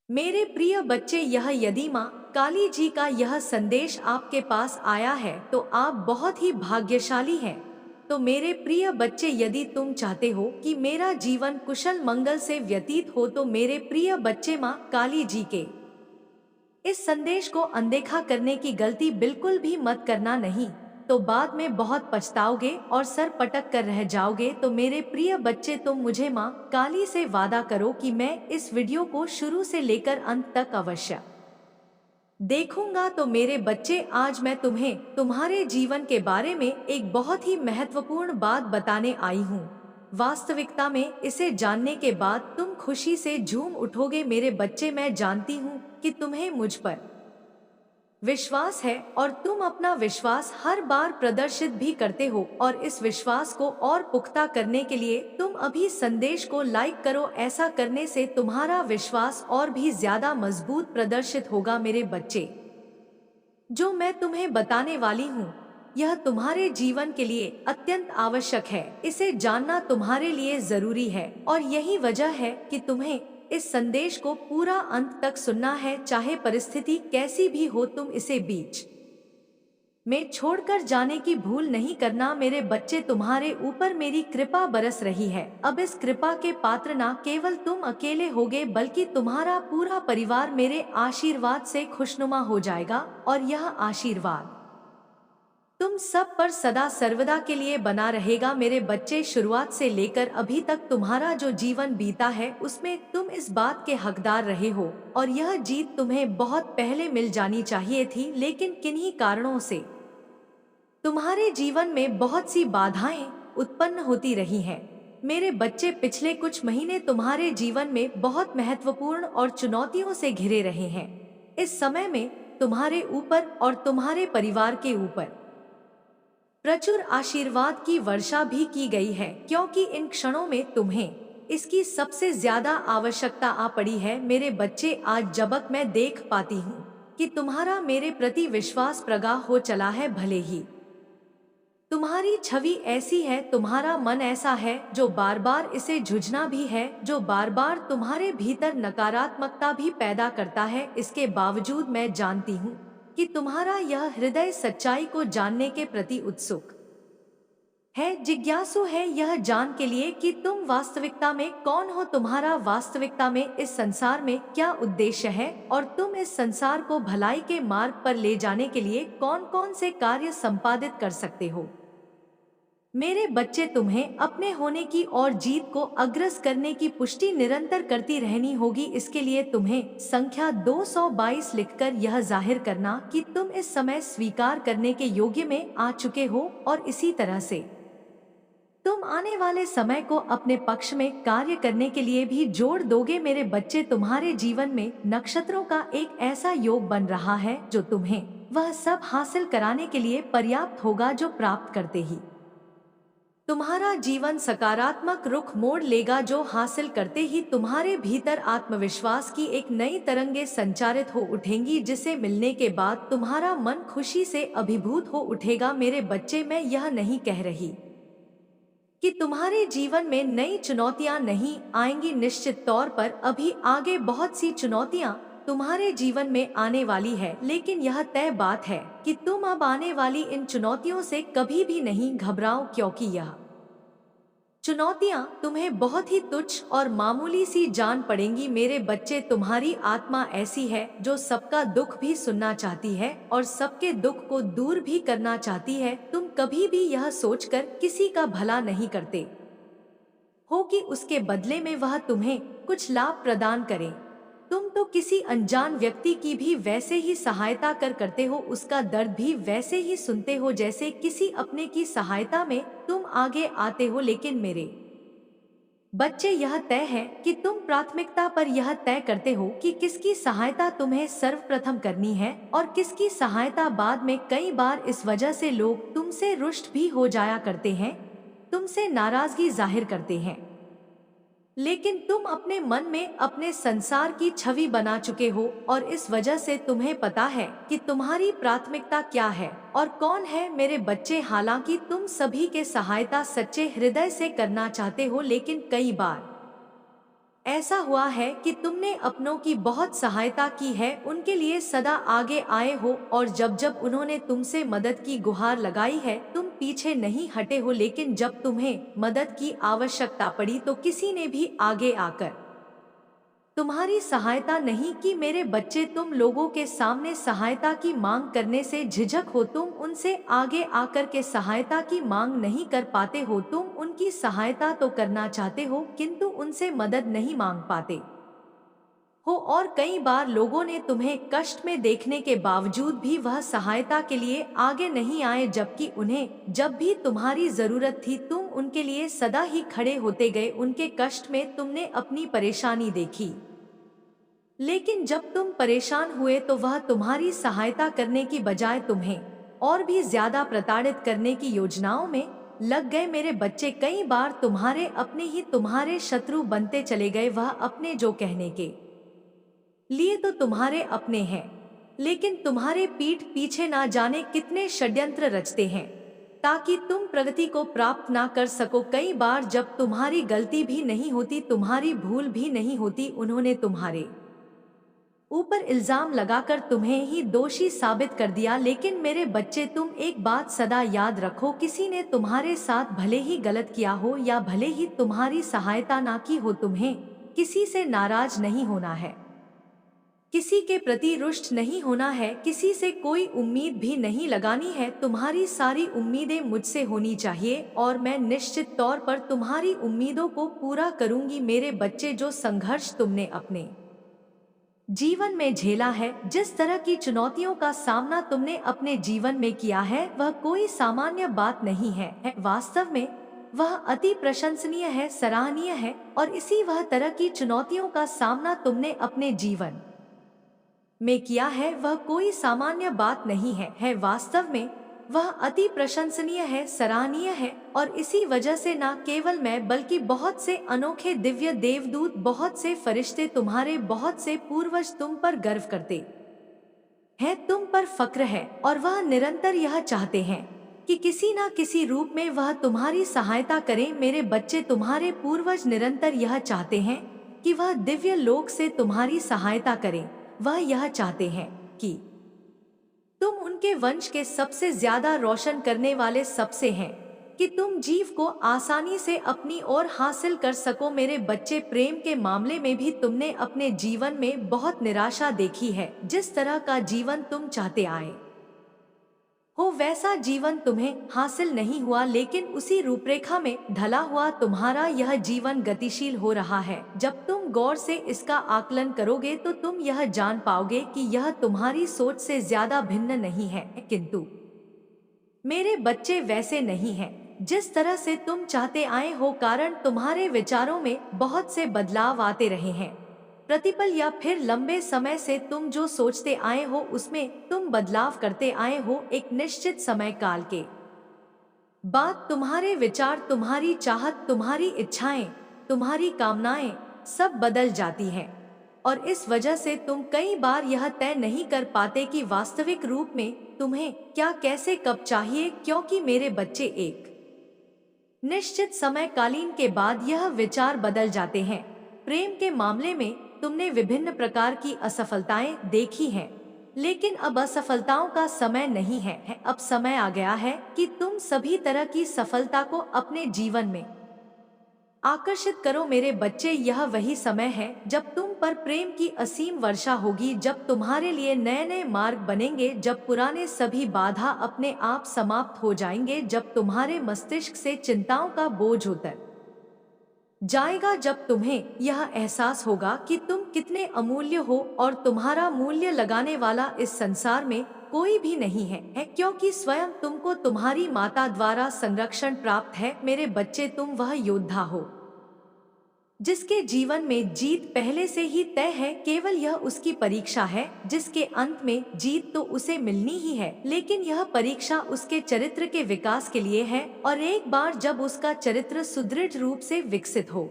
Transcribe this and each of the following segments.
मेरे प्रिय बच्चे, यह यदि माँ काली जी का यह संदेश आपके पास आया है तो आप बहुत ही भाग्यशाली हैं। तो मेरे प्रिय बच्चे, यदि तुम चाहते हो कि मेरा जीवन कुशल मंगल से व्यतीत हो तो मेरे प्रिय बच्चे, माँ काली जी के इस संदेश को अनदेखा करने की गलती बिल्कुल भी मत करना, नहीं तो बाद में बहुत पछताओगे और सर पटक कर रह जाओगे। तो मेरे प्रिय बच्चे, तुम मुझे माँ काली से वादा करो कि मैं इस वीडियो को शुरू से लेकर अंत तक अवश्य देखूंगा। तो मेरे बच्चे, आज मैं तुम्हें तुम्हारे जीवन के बारे में एक बहुत ही महत्वपूर्ण बात बताने आई हूँ। वास्तविकता में इसे जानने के बाद तुम खुशी से झूम उठोगे। मेरे बच्चे, मैं जानती हूँ कि तुम्हें मुझ पर विश्वास है और तुम अपना विश्वास हर बार प्रदर्शित भी करते हो, और इस विश्वास को और पुख्ता करने के लिए तुम अभी संदेश को लाइक करो। ऐसा करने से तुम्हारा विश्वास और भी ज्यादा मजबूत प्रदर्शित होगा। मेरे बच्चे, जो मैं तुम्हें बताने वाली हूँ यह तुम्हारे जीवन के लिए अत्यंत आवश्यक है। इसे जानना तुम्हारे लिए जरूरी है और यही वजह है कि तुम्हें इस संदेश को पूरा अंत तक सुनना है। चाहे परिस्थिति कैसी भी हो, तुम इसे बीच में छोड़कर जाने की भूल नहीं करना। मेरे बच्चे, तुम्हारे ऊपर मेरी कृपा बरस रही है। अब इस कृपा के पात्र ना केवल तुम अकेले होगे बल्कि तुम्हारा पूरा परिवार मेरे आशीर्वाद से खुशनुमा हो जाएगा, और यह आशीर्वाद तुम सब पर सदा सर्वदा के लिए बना रहेगा। मेरे बच्चे, शुरुआत से लेकर अभी तक तुम्हारा जो जीवन बीता है उसमें तुम इस बात के हकदार रहे हो, और यह जीत तुम्हें बहुत पहले मिल जानी चाहिए थी, लेकिन किन्हीं कारणों से तुम्हारे जीवन में बहुत सी बाधाएं उत्पन्न होती रही हैं। मेरे बच्चे, पिछले कुछ महीने तुम्हारे जीवन में बहुत महत्वपूर्ण और चुनौतियों से घिरे रहे हैं। इस समय में तुम्हारे ऊपर और तुम्हारे परिवार के ऊपर प्रचुर आशीर्वाद की वर्षा भी की गई है, क्योंकि इन क्षणों में तुम्हें इसकी सबसे ज्यादा आवश्यकता आ पड़ी है। मेरे बच्चे, आज जबक मैं देख पाती हूँ कि तुम्हारा मेरे प्रति विश्वास प्रगाढ़ हो चला है। भले ही तुम्हारी छवि ऐसी है, तुम्हारा मन ऐसा है जो बार बार इसे झुझना भी है, जो बार बार तुम्हारे भीतर नकारात्मकता भी पैदा करता है, इसके बावजूद मैं जानती हूँ कि तुम्हारा यह हृदय सच्चाई को जानने के प्रति उत्सुक है, जिज्ञासु है, यह जान के लिए कि तुम वास्तविकता में कौन हो, तुम्हारा वास्तविकता में इस संसार में क्या उद्देश्य है, और तुम इस संसार को भलाई के मार्ग पर ले जाने के लिए कौन कौन से कार्य संपादित कर सकते हो। मेरे बच्चे, तुम्हें अपने होने की और जीत को अग्रसर करने की पुष्टि निरंतर करती रहनी होगी। इसके लिए तुम्हें संख्या 222 लिखकर यह जाहिर करना कि तुम इस समय स्वीकार करने के योग्य में आ चुके हो, और इसी तरह से तुम आने वाले समय को अपने पक्ष में कार्य करने के लिए भी जोड़ दोगे। मेरे बच्चे, तुम्हारे जीवन में नक्षत्रों का एक ऐसा योग बन रहा है जो तुम्हें वह सब हासिल कराने के लिए पर्याप्त होगा जो प्राप्त करते ही तुम्हारा जीवन सकारात्मक रुख मोड़ लेगा, जो हासिल करते ही तुम्हारे भीतर आत्मविश्वास की एक नई तरंगे संचारित हो उठेंगी, जिसे मिलने के बाद तुम्हारा मन खुशी से अभिभूत हो उठेगा। मेरे बच्चे, मैं यह नहीं कह रही कि तुम्हारे जीवन में नई चुनौतियां नहीं आएंगी। निश्चित तौर पर अभी आगे बहुत सी चुनौतियां तुम्हारे जीवन में आने वाली है, लेकिन यह तय बात है कि तुम अब आने वाली इन चुनौतियों से कभी भी नहीं घबराओ, क्योंकि यह चुनौतियां तुम्हें बहुत ही तुच्छ और मामूली सी जान पड़ेंगी। मेरे बच्चे, तुम्हारी आत्मा ऐसी है जो सबका दुख भी सुनना चाहती है और सबके दुख को दूर भी करना चाहती है। तुम कभी भी यह सोचकर किसी का भला नहीं करते हो कि उसके बदले में वह तुम्हें कुछ लाभ प्रदान करे। तुम तो किसी अनजान व्यक्ति की भी वैसे ही सहायता करते हो, उसका दर्द भी वैसे ही सुनते हो जैसे किसी अपने की सहायता में तुम आगे आते हो। लेकिन मेरे बच्चे, यह तय है कि तुम प्राथमिकता पर यह तय करते हो कि किसकी सहायता तुम्हें सर्वप्रथम करनी है और किसकी सहायता बाद में। कई बार इस वजह से लोग तुमसे रुष्ट भी हो जाया करते हैं, तुमसे नाराजगी जाहिर करते हैं, लेकिन तुम अपने मन में अपने संसार की छवि बना चुके हो, और इस वजह से तुम्हें पता है कि तुम्हारी प्राथमिकता क्या है और कौन है। मेरे बच्चे, हालांकि तुम सभी के सहायता सच्चे हृदय से करना चाहते हो, लेकिन कई बार ऐसा हुआ है कि तुमने अपनों की बहुत सहायता की है, उनके लिए सदा आगे आए हो, और जब जब उन्होंने तुमसे मदद की गुहार लगाई है तुम पीछे नहीं हटे हो। लेकिन जब तुम्हें मदद की आवश्यकता पड़ी तो किसी ने भी आगे आकर तुम्हारी सहायता नहीं की। मेरे बच्चे, तुम लोगों के सामने सहायता की मांग करने से झिझक हो, तुम उनसे आगे आकर के सहायता की मांग नहीं कर पाते हो। तुम उनकी सहायता तो करना चाहते हो किंतु उनसे मदद नहीं मांग पाते हो, और कई बार लोगों ने तुम्हें कष्ट में देखने के बावजूद भी वह सहायता के लिए आगे नहीं आए, जबकि उन्हें जब भी तुम्हारी जरूरत थी तुम उनके लिए सदा ही खड़े होते गए। उनके कष्ट में तुमने अपनी परेशानी देखी, लेकिन जब तुम परेशान हुए तो वह तुम्हारी सहायता करने की बजाय तुम्हें और भी ज्यादा प्रताड़ित करने की योजनाओं में लग गए। मेरे बच्चे, कई बार तुम्हारे अपने ही तुम्हारे शत्रु बनते चले गए। वह अपने जो कहने के लिए तो तुम्हारे अपने हैं, लेकिन तुम्हारे पीठ पीछे ना जाने कितने षड्यंत्र रचते हैं ताकि तुम प्रगति को प्राप्त ना कर सको। कई बार जब तुम्हारी गलती भी नहीं होती, तुम्हारी भूल भी नहीं होती, उन्होंने तुम्हारे ऊपर इल्जाम लगाकर तुम्हें ही दोषी साबित कर दिया। लेकिन मेरे बच्चे, तुम एक बात सदा याद रखो, किसी ने तुम्हारे साथ भले ही गलत किया हो या भले ही तुम्हारी सहायता ना की हो, तुम्हें किसी से नाराज नहीं होना है, किसी के प्रति रुष्ट नहीं होना है, किसी से कोई उम्मीद भी नहीं लगानी है। तुम्हारी सारी उम्मीदें मुझसे होनी चाहिए और मैं निश्चित तौर पर तुम्हारी उम्मीदों को पूरा करूंगी। मेरे बच्चे, जो संघर्ष तुमने अपने जीवन में झेला है, जिस तरह की चुनौतियों का सामना तुमने अपने जीवन में किया है, वह कोई सामान्य बात नहीं है। वास्तव में वह अति प्रशंसनीय है, सराहनीय है, और इसी वह तरह की चुनौतियों का सामना तुमने अपने जीवन में किया है, वह कोई सामान्य बात नहीं है। वास्तव में वह अति प्रशंसनीय है, सराहनीय है, और इसी वजह से न केवल मैं बल्कि बहुत से अनोखे दिव्य देवदूत, बहुत से फरिश्ते, तुम्हारे बहुत से पूर्वज तुम पर गर्व करते हैं, तुम पर फक्र है, और वह निरंतर यह चाहते हैं कि किसी न किसी रूप में वह तुम्हारी सहायता करें। मेरे बच्चे, तुम्हारे पूर्वज निरंतर यह चाहते हैं कि वह दिव्य लोक से तुम्हारी सहायता करें। वह यह चाहते हैं कि तुम उनके वंश के सबसे ज्यादा रोशन करने वाले सबसे हैं, कि तुम जीव को आसानी से अपनी ओर हासिल कर सको। मेरे बच्चे, प्रेम के मामले में भी तुमने अपने जीवन में बहुत निराशा देखी है। जिस तरह का जीवन तुम चाहते आए हो वैसा जीवन तुम्हें हासिल नहीं हुआ, लेकिन उसी रूपरेखा में ढला हुआ तुम्हारा यह जीवन गतिशील हो रहा है। जब तुम गौर से इसका आकलन करोगे तो तुम यह जान पाओगे कि यह तुम्हारी सोच से ज्यादा भिन्न नहीं है। किंतु मेरे बच्चे, वैसे नहीं है जिस तरह से तुम चाहते आए हो, कारण तुम्हारे विचारों में बहुत से बदलाव आते रहे हैं। प्रतिपल या फिर लंबे समय से तुम जो सोचते आए हो उसमें तुम बदलाव करते आए हो। एक निश्चित समय काल के बाद तुम्हारे विचार, तुम्हारी चाहत, तुम्हारी इच्छाएं, तुम्हारी कामनाएं सब बदल जाती हैं, और इस वजह से तुम कई बार यह तय नहीं कर पाते कि वास्तविक रूप में तुम्हें क्या, कैसे, कब चाहिए, क्योंकि मेरे बच्चे, एक निश्चित समय कालीन के बाद यह विचार बदल जाते हैं। प्रेम के मामले में तुमने विभिन्न प्रकार की असफलताएं देखी हैं, लेकिन अब असफलताओं का समय नहीं है। अब समय आ गया है कि तुम सभी तरह की सफलता को अपने जीवन में आकर्षित करो। मेरे बच्चे, यह वही समय है जब तुम पर प्रेम की असीम वर्षा होगी, जब तुम्हारे लिए नए नए मार्ग बनेंगे, जब पुराने सभी बाधा अपने आप समाप्त हो जाएंगे, जब तुम्हारे मस्तिष्क से चिंताओं का बोझ उतर जाएगा, जब तुम्हें यह एहसास होगा कि तुम कितने अमूल्य हो और तुम्हारा मूल्य लगाने वाला इस संसार में कोई भी नहीं है, क्योंकि स्वयं तुमको तुम्हारी माता द्वारा संरक्षण प्राप्त है। मेरे बच्चे, तुम वह योद्धा हो जिसके जीवन में जीत पहले से ही तय है। केवल यह उसकी परीक्षा है जिसके अंत में जीत तो उसे मिलनी ही है, लेकिन यह परीक्षा उसके चरित्र के विकास के लिए है, और एक बार जब उसका चरित्र सुदृढ़ रूप से विकसित हो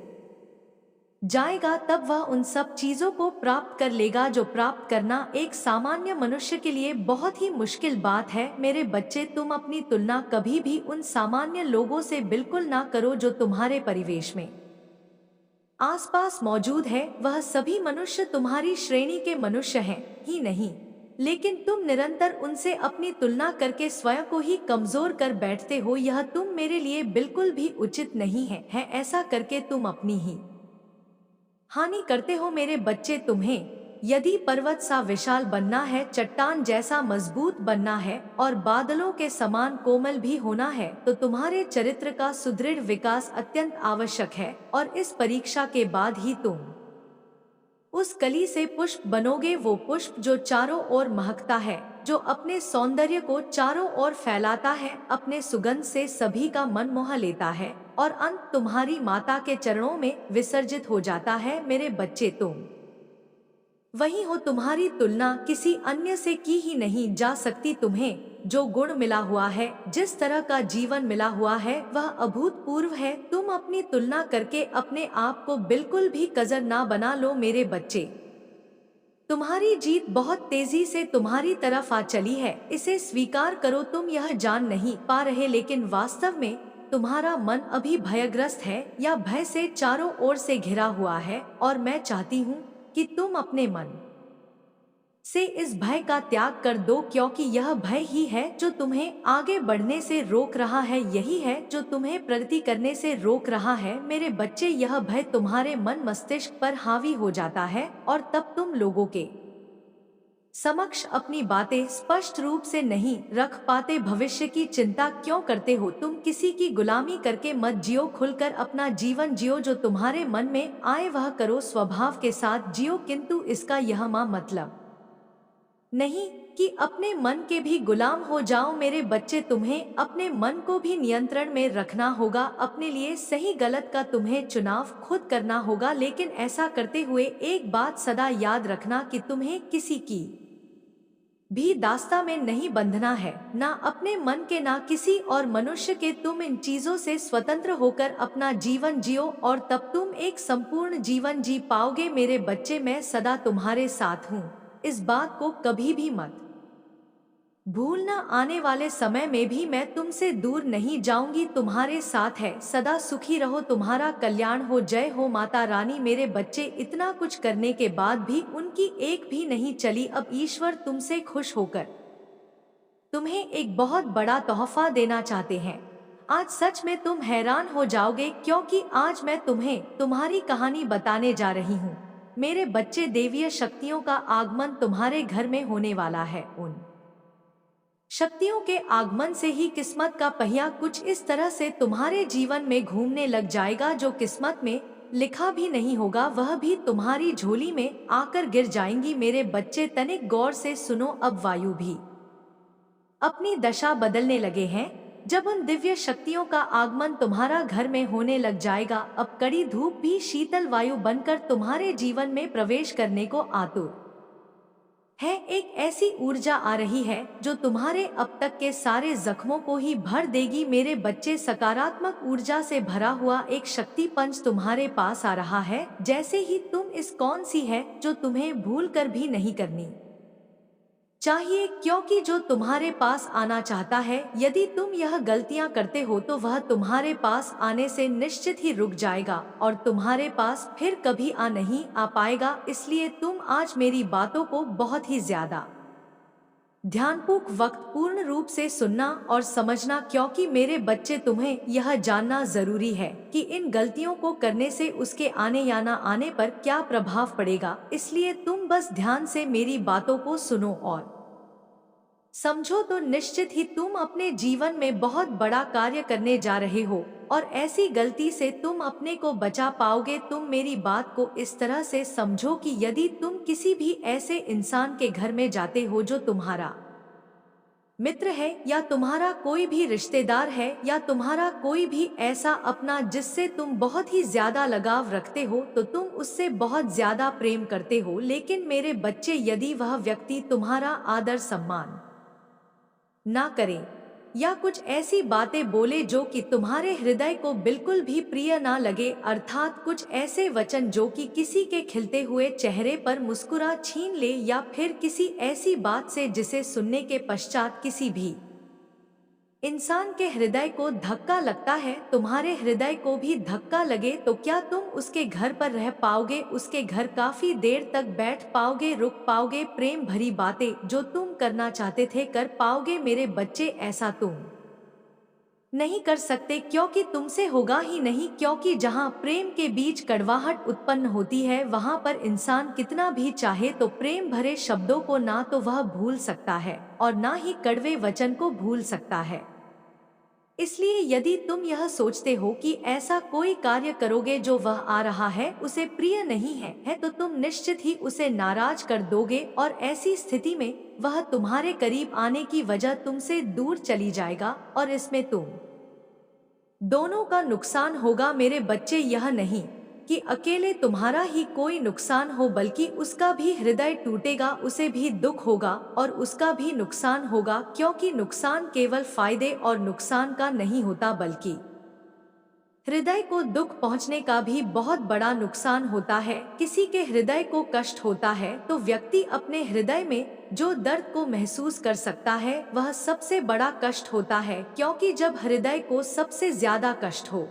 जाएगा तब वह उन सब चीजों को प्राप्त कर लेगा जो प्राप्त करना एक सामान्य मनुष्य के लिए बहुत ही मुश्किल बात है। मेरे बच्चे, तुम अपनी तुलना कभी भी उन सामान्य लोगों से बिल्कुल ना करो जो तुम्हारे परिवेश में आसपास मौजूद है वह सभी मनुष्य तुम्हारी श्रेणी के मनुष्य हैं ही नहीं, लेकिन तुम निरंतर उनसे अपनी तुलना करके स्वयं को ही कमजोर कर बैठते हो। यह तुम मेरे लिए बिल्कुल भी उचित नहीं है। ऐसा करके तुम अपनी ही हानि करते हो मेरे बच्चे। तुम्हें यदि पर्वत सा विशाल बनना है, चट्टान जैसा मजबूत बनना है और बादलों के समान कोमल भी होना है, तो तुम्हारे चरित्र का सुदृढ़ विकास अत्यंत आवश्यक है। और इस परीक्षा के बाद ही तुम उस कली से पुष्प बनोगे, वो पुष्प जो चारों ओर महकता है, जो अपने सौंदर्य को चारों ओर फैलाता है, अपने सुगंध से सभी का मन मोह लेता है और अंत तुम्हारी माता के चरणों में विसर्जित हो जाता है। मेरे बच्चे, तुम वही हो, तुम्हारी तुलना किसी अन्य से की ही नहीं जा सकती। तुम्हें जो गुण मिला हुआ है, जिस तरह का जीवन मिला हुआ है, वह अभूतपूर्व है। तुम अपनी तुलना करके अपने आप को बिल्कुल भी कजर ना बना लो मेरे बच्चे। तुम्हारी जीत बहुत तेजी से तुम्हारी तरफ आ चली है, इसे स्वीकार करो। तुम यह जान नहीं पा रहे, लेकिन वास्तव में तुम्हारा मन अभी भयग्रस्त है या भय से चारों ओर से घिरा हुआ है। और मैं चाहती हूँ कि तुम अपने मन से इस भय का त्याग कर दो, क्योंकि यह भय ही है जो तुम्हें आगे बढ़ने से रोक रहा है, यही है जो तुम्हें प्रगति करने से रोक रहा है। मेरे बच्चे, यह भय तुम्हारे मन मस्तिष्क पर हावी हो जाता है और तब तुम लोगों के समक्ष अपनी बातें स्पष्ट रूप से नहीं रख पाते। भविष्य की चिंता क्यों करते हो? तुम किसी की गुलामी करके मत जियो, खुलकर अपना जीवन जियो। जो तुम्हारे मन में आए वह करो, स्वभाव के साथ जियो, किंतु इसका यह मतलब नहीं कि अपने मन के भी गुलाम हो जाओ। मेरे बच्चे, तुम्हें अपने मन को भी नियंत्रण में रखना होगा। अपने लिए सही गलत का तुम्हें चुनाव खुद करना होगा, लेकिन ऐसा करते हुए एक बात सदा याद रखना कि तुम्हें किसी की भी दास्ता में नहीं बंधना है, ना अपने मन के, ना किसी और मनुष्य के। तुम इन चीजों से स्वतंत्र होकर अपना जीवन जियो और तब तुम एक संपूर्ण जीवन जी पाओगे। मेरे बच्चे, मैं सदा तुम्हारे साथ हूँ, इस बात को कभी भी मत भूलना। आने वाले समय में भी मैं तुमसे दूर नहीं जाऊंगी, तुम्हारे साथ है। सदा सुखी रहो, तुम्हारा कल्याण हो। जय हो माता रानी। मेरे बच्चे, इतना कुछ करने के बाद भी उनकी एक भी नहीं चली। अब ईश्वर तुमसे खुश होकर तुम्हें एक बहुत बड़ा तोहफा देना चाहते हैं। आज सच में तुम हैरान हो जाओगे, क्योंकि आज मैं तुम्हें तुम्हारी कहानी बताने जा रही हूँ। मेरे बच्चे, देवीय शक्तियों का आगमन तुम्हारे घर में होने वाला है। उन शक्तियों के आगमन से ही किस्मत का पहिया कुछ इस तरह से तुम्हारे जीवन में घूमने लग जाएगा, जो किस्मत में लिखा भी नहीं होगा वह भी तुम्हारी झोली में आकर गिर जाएंगी। मेरे बच्चे, तनिक गौर से सुनो। अब वायु भी अपनी दशा बदलने लगे हैं। जब उन दिव्य शक्तियों का आगमन तुम्हारा घर में होने लग जाएगा, अब कड़ी धूप भी शीतल वायु बनकर तुम्हारे जीवन में प्रवेश करने को आतुर है। एक ऐसी ऊर्जा आ रही है जो तुम्हारे अब तक के सारे जख्मों को ही भर देगी। मेरे बच्चे, सकारात्मक ऊर्जा से भरा हुआ एक शक्ति पंच तुम्हारे पास आ रहा है। जैसे ही तुम इस कौन सी है जो तुम्हें भूल कर भी नहीं करनी चाहिए, क्योंकि जो तुम्हारे पास आना चाहता है, यदि तुम यह गलतियां करते हो तो वह तुम्हारे पास आने से निश्चित ही रुक जाएगा और तुम्हारे पास फिर कभी नहीं आ पाएगा। इसलिए तुम आज मेरी बातों को बहुत ही ज्यादा ध्यानपूर्वक वक्त पूर्ण रूप से सुनना और समझना, क्योंकि मेरे बच्चे, तुम्हें यह जानना जरूरी है कि इन गलतियों को करने से उसके आने या ना आने पर क्या प्रभाव पड़ेगा। इसलिए तुम बस ध्यान से मेरी बातों को सुनो और समझो, तो निश्चित ही तुम अपने जीवन में बहुत बड़ा कार्य करने जा रहे हो और ऐसी गलती से तुम अपने को बचा पाओगे। तुम मेरी बात को इस तरह से समझो कि यदि तुम किसी भी ऐसे इंसान के घर में जाते हो जो तुम्हारा मित्र है या तुम्हारा कोई भी रिश्तेदार है या तुम्हारा कोई भी ऐसा अपना जिससे तुम बहुत ही ज्यादा लगाव रखते हो, तो तुम उससे बहुत ज्यादा प्रेम करते हो, लेकिन मेरे बच्चे, यदि वह व्यक्ति तुम्हारा आदर सम्मान ना करे या कुछ ऐसी बातें बोले जो कि तुम्हारे हृदय को बिल्कुल भी प्रिय ना लगे, अर्थात कुछ ऐसे वचन जो कि किसी के खिलते हुए चेहरे पर मुस्कुरा छीन ले, या फिर किसी ऐसी बात से जिसे सुनने के पश्चात किसी भी इंसान के हृदय को धक्का लगता है, तुम्हारे हृदय को भी धक्का लगे तो क्या तुम उसके घर पर रह पाओगे? उसके घर काफी देर तक बैठ पाओगे? रुक पाओगे? प्रेम भरी बातें जो तुम करना चाहते थे कर पाओगे? मेरे बच्चे, ऐसा तुम नहीं कर सकते, क्योंकि तुमसे होगा ही नहीं। क्योंकि जहाँ प्रेम के बीच कड़वाहट उत्पन्न होती है, वहाँ पर इंसान कितना भी चाहे तो प्रेम भरे शब्दों को ना तो वह भूल सकता है और ना ही कड़वे वचन को भूल सकता है। इसलिए यदि तुम यह सोचते हो कि ऐसा कोई कार्य करोगे जो वह आ रहा है उसे प्रिय नहीं है तो तुम निश्चित ही उसे नाराज कर दोगे, और ऐसी स्थिति में वह तुम्हारे करीब आने की वजह तुमसे दूर चली जाएगा और इसमें तुम दोनों का नुकसान होगा। मेरे बच्चे, यह नहीं कि अकेले तुम्हारा ही कोई नुकसान हो, बल्कि उसका भी हृदय टूटेगा, उसे भी दुख होगा और उसका भी नुकसान होगा। क्योंकि नुकसान केवल फायदे और नुकसान का नहीं होता, बल्कि हृदय को दुख पहुंचने का भी बहुत बड़ा नुकसान होता है। किसी के हृदय को कष्ट होता है तो व्यक्ति अपने हृदय में जो दर्द को महसूस कर सकता है वह सबसे बड़ा कष्ट होता है। क्योंकि जब हृदय को सबसे ज्यादा कष्ट हो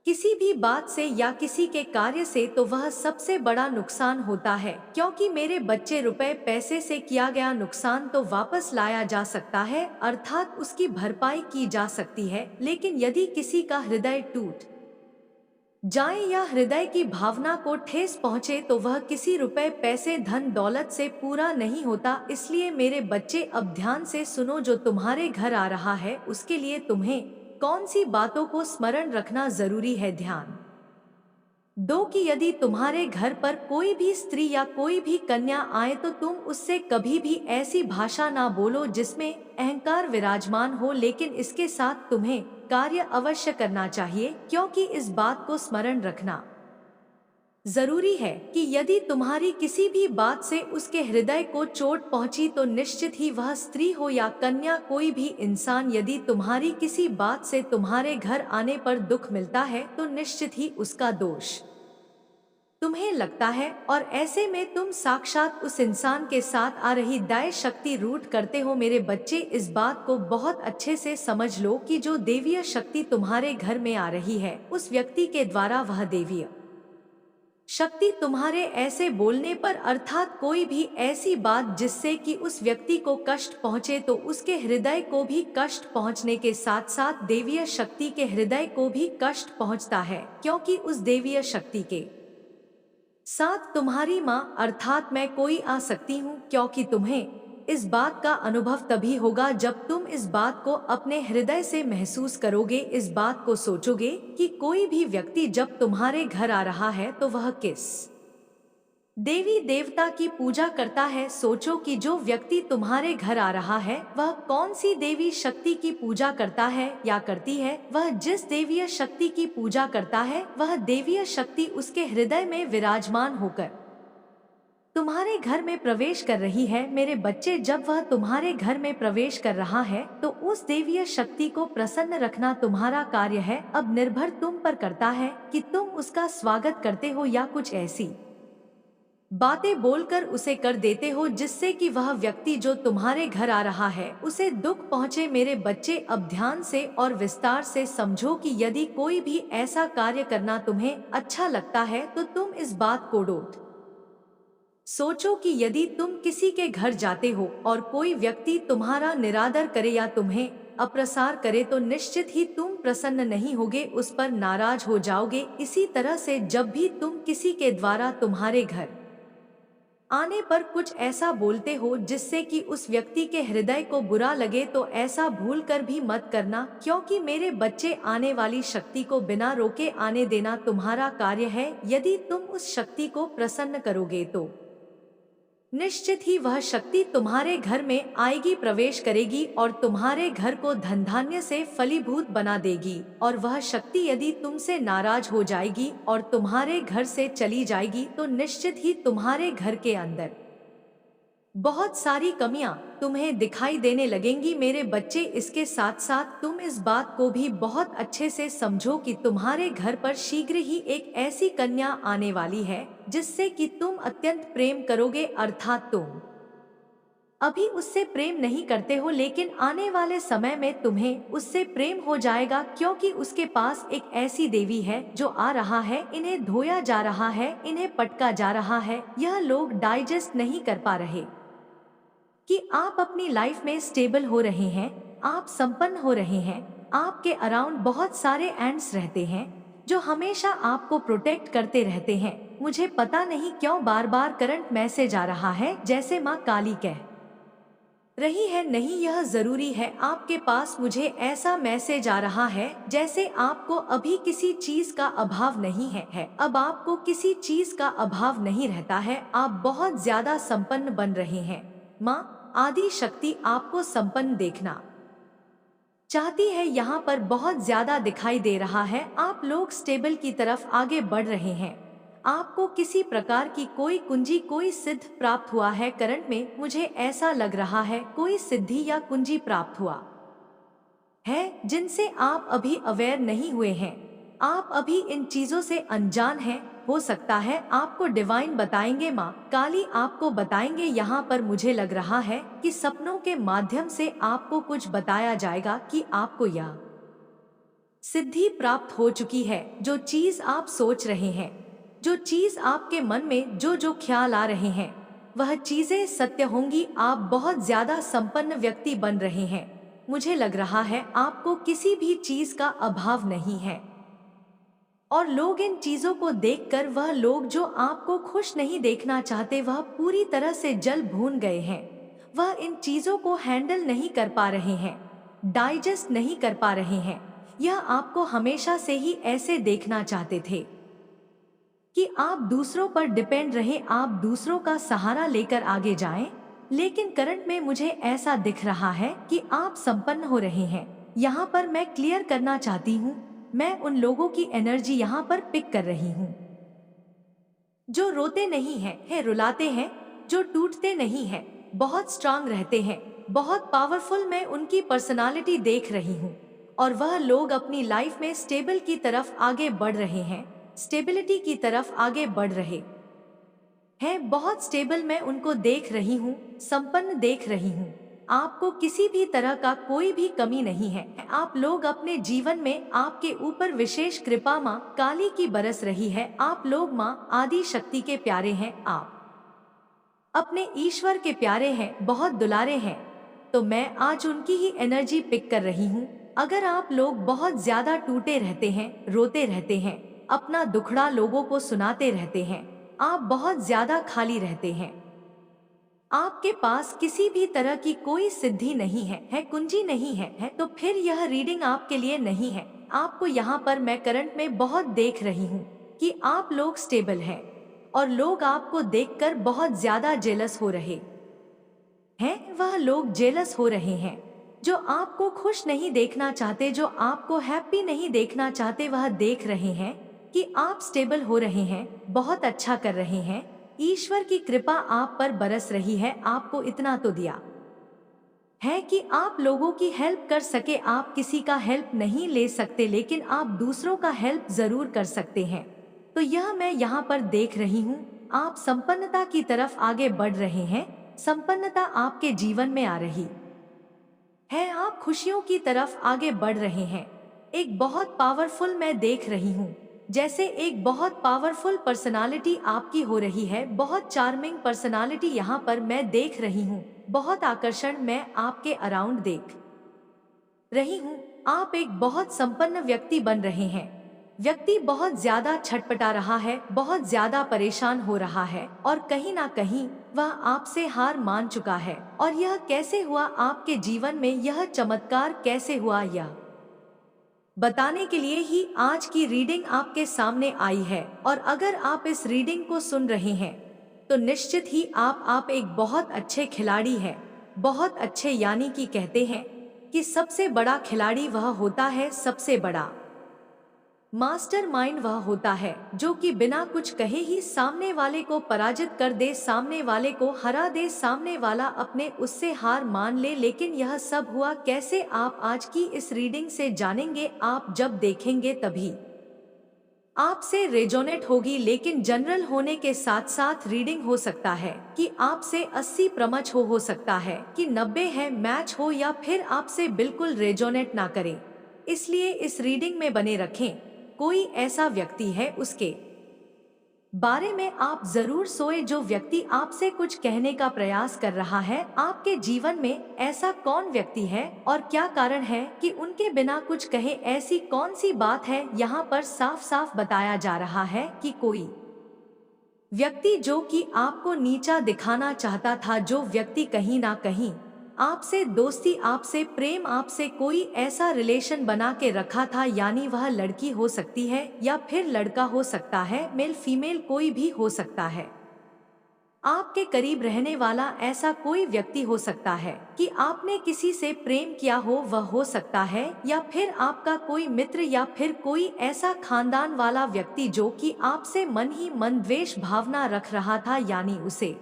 किसी भी बात से या किसी के कार्य से, तो वह सबसे बड़ा नुकसान होता है। क्योंकि मेरे बच्चे, रुपए पैसे से किया गया नुकसान तो वापस लाया जा सकता है, अर्थात उसकी भरपाई की जा सकती है। लेकिन यदि किसी का हृदय टूट जाए या हृदय की भावना को ठेस पहुंचे तो वह किसी रुपए पैसे धन दौलत से पूरा नहीं होता। इसलिए मेरे बच्चे, अब ध्यान से सुनो। जो तुम्हारे घर आ रहा है उसके लिए तुम्हें कौन सी बातों को स्मरण रखना जरूरी है? ध्यान दो कि यदि तुम्हारे घर पर कोई भी स्त्री या कोई भी कन्या आए तो तुम उससे कभी भी ऐसी भाषा ना बोलो जिसमें अहंकार विराजमान हो। लेकिन इसके साथ तुम्हें कार्य अवश्य करना चाहिए, क्योंकि इस बात को स्मरण रखना जरूरी है कि यदि तुम्हारी किसी भी बात से उसके हृदय को चोट पहुंची तो निश्चित ही वह स्त्री हो या कन्या, कोई भी इंसान, यदि तुम्हारी किसी बात से तुम्हारे घर आने पर दुख मिलता है तो निश्चित ही उसका दोष तुम्हें लगता है, और ऐसे में तुम साक्षात उस इंसान के साथ आ रही दैव शक्ति रूट करते हो। मेरे बच्चे, इस बात को बहुत अच्छे से समझ लो कि जो देवीय शक्ति तुम्हारे घर में आ रही है उस व्यक्ति के द्वारा वह देवीय शक्ति तुम्हारे ऐसे बोलने पर, अर्थात कोई भी ऐसी बात जिससे कि उस व्यक्ति को कष्ट पहुंचे, तो उसके हृदय को भी कष्ट पहुंचने के साथ साथ देवीय शक्ति के हृदय को भी कष्ट पहुंचता है। क्योंकि उस देवीय शक्ति के साथ तुम्हारी माँ अर्थात मैं कोई आ सकती हूँ। क्योंकि तुम्हें इस बात का अनुभव तभी होगा जब तुम इस बात को अपने हृदय से महसूस करोगे, इस बात को सोचोगे कि कोई भी व्यक्ति जब तुम्हारे घर आ रहा है तो वह किस देवी देवता की पूजा करता है। सोचो कि जो व्यक्ति तुम्हारे घर आ रहा है वह कौन सी देवी शक्ति की पूजा करता है या करती है। वह जिस देवीय शक्ति की पूजा करता है वह देवीय शक्ति उसके हृदय में विराजमान होकर तुम्हारे घर में प्रवेश कर रही है। मेरे बच्चे, जब वह तुम्हारे घर में प्रवेश कर रहा है तो उस देवीय शक्ति को प्रसन्न रखना तुम्हारा कार्य है। अब निर्भर तुम पर करता है कि तुम उसका स्वागत करते हो या कुछ ऐसी बातें बोलकर उसे कर देते हो जिससे कि वह व्यक्ति जो तुम्हारे घर आ रहा है उसे दुख पहुंचे। मेरे बच्चे, अब ध्यान से और विस्तार से समझो कि यदि कोई भी ऐसा कार्य करना तुम्हें अच्छा लगता है तो तुम इस बात को डोट सोचो कि यदि तुम किसी के घर जाते हो और कोई व्यक्ति तुम्हारा निरादर करे या तुम्हें अप्रसार करे तो निश्चित ही तुम प्रसन्न नहीं होगे, उस पर नाराज हो जाओगे। इसी तरह से जब भी तुम किसी के द्वारा तुम्हारे घर आने पर कुछ ऐसा बोलते हो जिससे कि उस व्यक्ति के हृदय को बुरा लगे तो ऐसा भूल कर भी मत करना। क्योंकि मेरे बच्चे, आने वाली शक्ति को बिना रोके आने देना तुम्हारा कार्य है। यदि तुम उस शक्ति को प्रसन्न करोगे तो निश्चित ही वह शक्ति तुम्हारे घर में आएगी, प्रवेश करेगी और तुम्हारे घर को धन धान्य से फलीभूत बना देगी। और वह शक्ति यदि तुमसे नाराज हो जाएगी और तुम्हारे घर से चली जाएगी तो निश्चित ही तुम्हारे घर के अंदर बहुत सारी कमियां तुम्हें दिखाई देने लगेंगी। मेरे बच्चे, इसके साथ साथ तुम इस बात को भी बहुत अच्छे से समझो कि तुम्हारे घर पर शीघ्र ही एक ऐसी कन्या आने वाली है जिससे कि तुम अत्यंत प्रेम करोगे, अर्थात तुम अभी उससे प्रेम नहीं करते हो, लेकिन आने वाले समय में तुम्हें उससे प्रेम हो जाएगा, क्योंकि उसके पास एक ऐसी देवी है जो आ रहा है, इन्हें धोया जा रहा है, इन्हें पटका जा रहा है। यह लोग डाइजेस्ट नहीं कर पा रहे कि आप अपनी लाइफ में स्टेबल हो रहे हैं, आप संपन्न हो रहे हैं। आपके अराउंड बहुत सारे एंड्स रहते हैं जो हमेशा आपको प्रोटेक्ट करते रहते हैं। मुझे पता नहीं क्यों बार बार करंट मैसेज आ रहा है, जैसे माँ काली कह रही है, नहीं यह जरूरी है आपके पास। मुझे ऐसा मैसेज आ रहा है जैसे आपको अभी किसी चीज का अभाव नहीं है, अब आपको किसी चीज का अभाव नहीं रहता है, आप बहुत ज्यादा संपन्न बन रहे हैं। माँ आदि शक्ति आपको संपन्न देखना चाहती है, यहाँ पर बहुत ज्यादा दिखाई दे रहा है। आप लोग स्टेबल की तरफ आगे बढ़ रहे हैं, आपको किसी प्रकार की कोई कुंजी, कोई सिद्ध प्राप्त हुआ है। करंट में मुझे ऐसा लग रहा है कोई सिद्धि या कुंजी प्राप्त हुआ है जिनसे आप अभी अवेयर नहीं हुए हैं, आप अभी इन चीजों से अनजान हैं। हो सकता है आपको डिवाइन बताएंगे, माँ काली आपको बताएंगे। यहाँ पर मुझे लग रहा है कि सपनों के माध्यम से आपको कुछ बताया जाएगा कि आपको यह सिद्धि प्राप्त हो चुकी है। जो चीज आप सोच रहे हैं, जो चीज आपके मन में जो ख्याल आ रहे हैं, वह चीजें सत्य होंगी। आप बहुत ज्यादा संपन्न व्यक्ति बन रहे हैं। मुझे लग रहा है आपको किसी भी चीज का अभाव नहीं है, और लोग इन चीजों को देखकर, वह लोग जो आपको खुश नहीं देखना चाहते, वह पूरी तरह से जल भून गए हैं। वह इन चीजों को हैंडल नहीं कर पा रहे हैं, डाइजेस्ट नहीं कर पा रहे हैं। यह आपको हमेशा से ही ऐसे देखना चाहते थे कि आप दूसरों पर डिपेंड रहे, आप दूसरों का सहारा लेकर आगे जाएं। लेकिन करंट में मुझे ऐसा दिख रहा है कि आप संपन्न हो रहे हैं। यहाँ पर मैं क्लियर करना चाहती हूँ, मैं उन लोगों की एनर्जी यहाँ पर पिक कर रही हूँ जो रोते नहीं हैं, रुलाते हैं, जो टूटते नहीं हैं, बहुत स्ट्रांग रहते हैं, बहुत पावरफुल। मैं उनकी पर्सनालिटी देख रही हूँ, और वह लोग अपनी लाइफ में स्टेबल की तरफ आगे बढ़ रहे हैं, स्टेबिलिटी की तरफ आगे बढ़ रहे हैं, बहुत स्टेबल। मैं उनको देख रही हूँ, संपन्न देख रही हूँ। आपको किसी भी तरह का कोई भी कमी नहीं है। आप लोग अपने जीवन में, आपके ऊपर विशेष कृपा माँ काली की बरस रही है। आप लोग माँ आदि शक्ति के प्यारे हैं, आप अपने ईश्वर के प्यारे हैं, बहुत दुलारे हैं। तो मैं आज उनकी ही एनर्जी पिक कर रही हूँ। अगर आप लोग बहुत ज्यादा टूटे रहते हैं, रोते रहते हैं, अपना दुखड़ा लोगों को सुनाते रहते हैं, आप बहुत ज्यादा खाली रहते हैं, आपके पास किसी भी तरह की कोई सिद्धि नहीं है, कुंजी नहीं है, तो फिर यह रीडिंग आपके लिए नहीं है। आपको यहाँ पर मैं करंट में बहुत देख रही हूँ कि आप लोग स्टेबल हैं, और लोग आपको देखकर बहुत ज्यादा जेलस हो रहे हैं। वह लोग जेलस हो रहे हैं जो आपको खुश नहीं देखना चाहते, जो आपको हैप्पी नहीं देखना चाहते। वह देख रहे हैं कि आप स्टेबल हो रहे हैं, बहुत अच्छा कर रहे हैं, ईश्वर की कृपा आप पर बरस रही है। आपको इतना तो दिया है कि आप लोगों की हेल्प कर सके। आप किसी का हेल्प नहीं ले सकते, लेकिन आप दूसरों का हेल्प जरूर कर सकते हैं। तो यह मैं यहाँ पर देख रही हूँ, आप संपन्नता की तरफ आगे बढ़ रहे हैं, संपन्नता आपके जीवन में आ रही है, आप खुशियों की तरफ आगे बढ़ रहे हैं। एक बहुत पावरफुल मैं देख रही हूँ, जैसे एक बहुत पावरफुल पर्सनालिटी आपकी हो रही है, बहुत चार्मिंग पर्सनालिटी यहाँ पर मैं देख रही हूँ, बहुत आकर्षण मैं आपके अराउंड देख रही हूँ। आप एक बहुत संपन्न व्यक्ति बन रहे हैं। व्यक्ति बहुत ज्यादा छटपटा रहा है, बहुत ज्यादा परेशान हो रहा है, और कहीं ना कहीं वह आपसे हार मान चुका है। और यह कैसे हुआ आपके जीवन में, यह चमत्कार कैसे हुआ, यह बताने के लिए ही आज की रीडिंग आपके सामने आई है। और अगर आप इस रीडिंग को सुन रहे हैं तो निश्चित ही आप एक बहुत अच्छे खिलाड़ी हैं, बहुत अच्छे। यानी कि कहते हैं कि सबसे बड़ा खिलाड़ी वह होता है, सबसे बड़ा मास्टरमाइंड वह होता है जो कि बिना कुछ कहे ही सामने वाले को पराजित कर दे, सामने वाले को हरा दे, सामने वाला अपने उससे हार मान ले। लेकिन यह सब हुआ कैसे, आप आज की इस रीडिंग से जानेंगे। आप जब देखेंगे तभी आपसे रेजोनेट होगी, लेकिन जनरल होने के साथ साथ रीडिंग हो सकता है कि आपसे 80 प्रमच हो सकता है कि 90 है मैच हो, या फिर आपसे बिल्कुल रेजोनेट ना करे। इसलिए इस रीडिंग में बने रखें। कोई ऐसा व्यक्ति है, उसके बारे में आप जरूर सोए जो व्यक्ति आपसे कुछ कहने का प्रयास कर रहा है। आपके जीवन में ऐसा कौन व्यक्ति है और क्या कारण है कि उनके बिना कुछ कहे ऐसी कौन सी बात है। यहाँ पर साफ साफ बताया जा रहा है कि कोई व्यक्ति जो कि आपको नीचा दिखाना चाहता था, जो व्यक्ति कहीं ना कहीं आपसे दोस्ती, आपसे प्रेम, आपसे कोई ऐसा रिलेशन बना के रखा था, यानी वह लड़की हो सकती है या फिर लड़का हो सकता है, मेल फीमेल कोई भी हो सकता है। आपके करीब रहने वाला ऐसा कोई व्यक्ति हो सकता है कि आपने किसी से प्रेम किया हो, वह हो सकता है, या फिर आपका कोई मित्र, या फिर कोई ऐसा खानदान वाला व्यक्ति जो कि आपसे मन ही मन द्वेष भावना रख रहा था, यानी उसे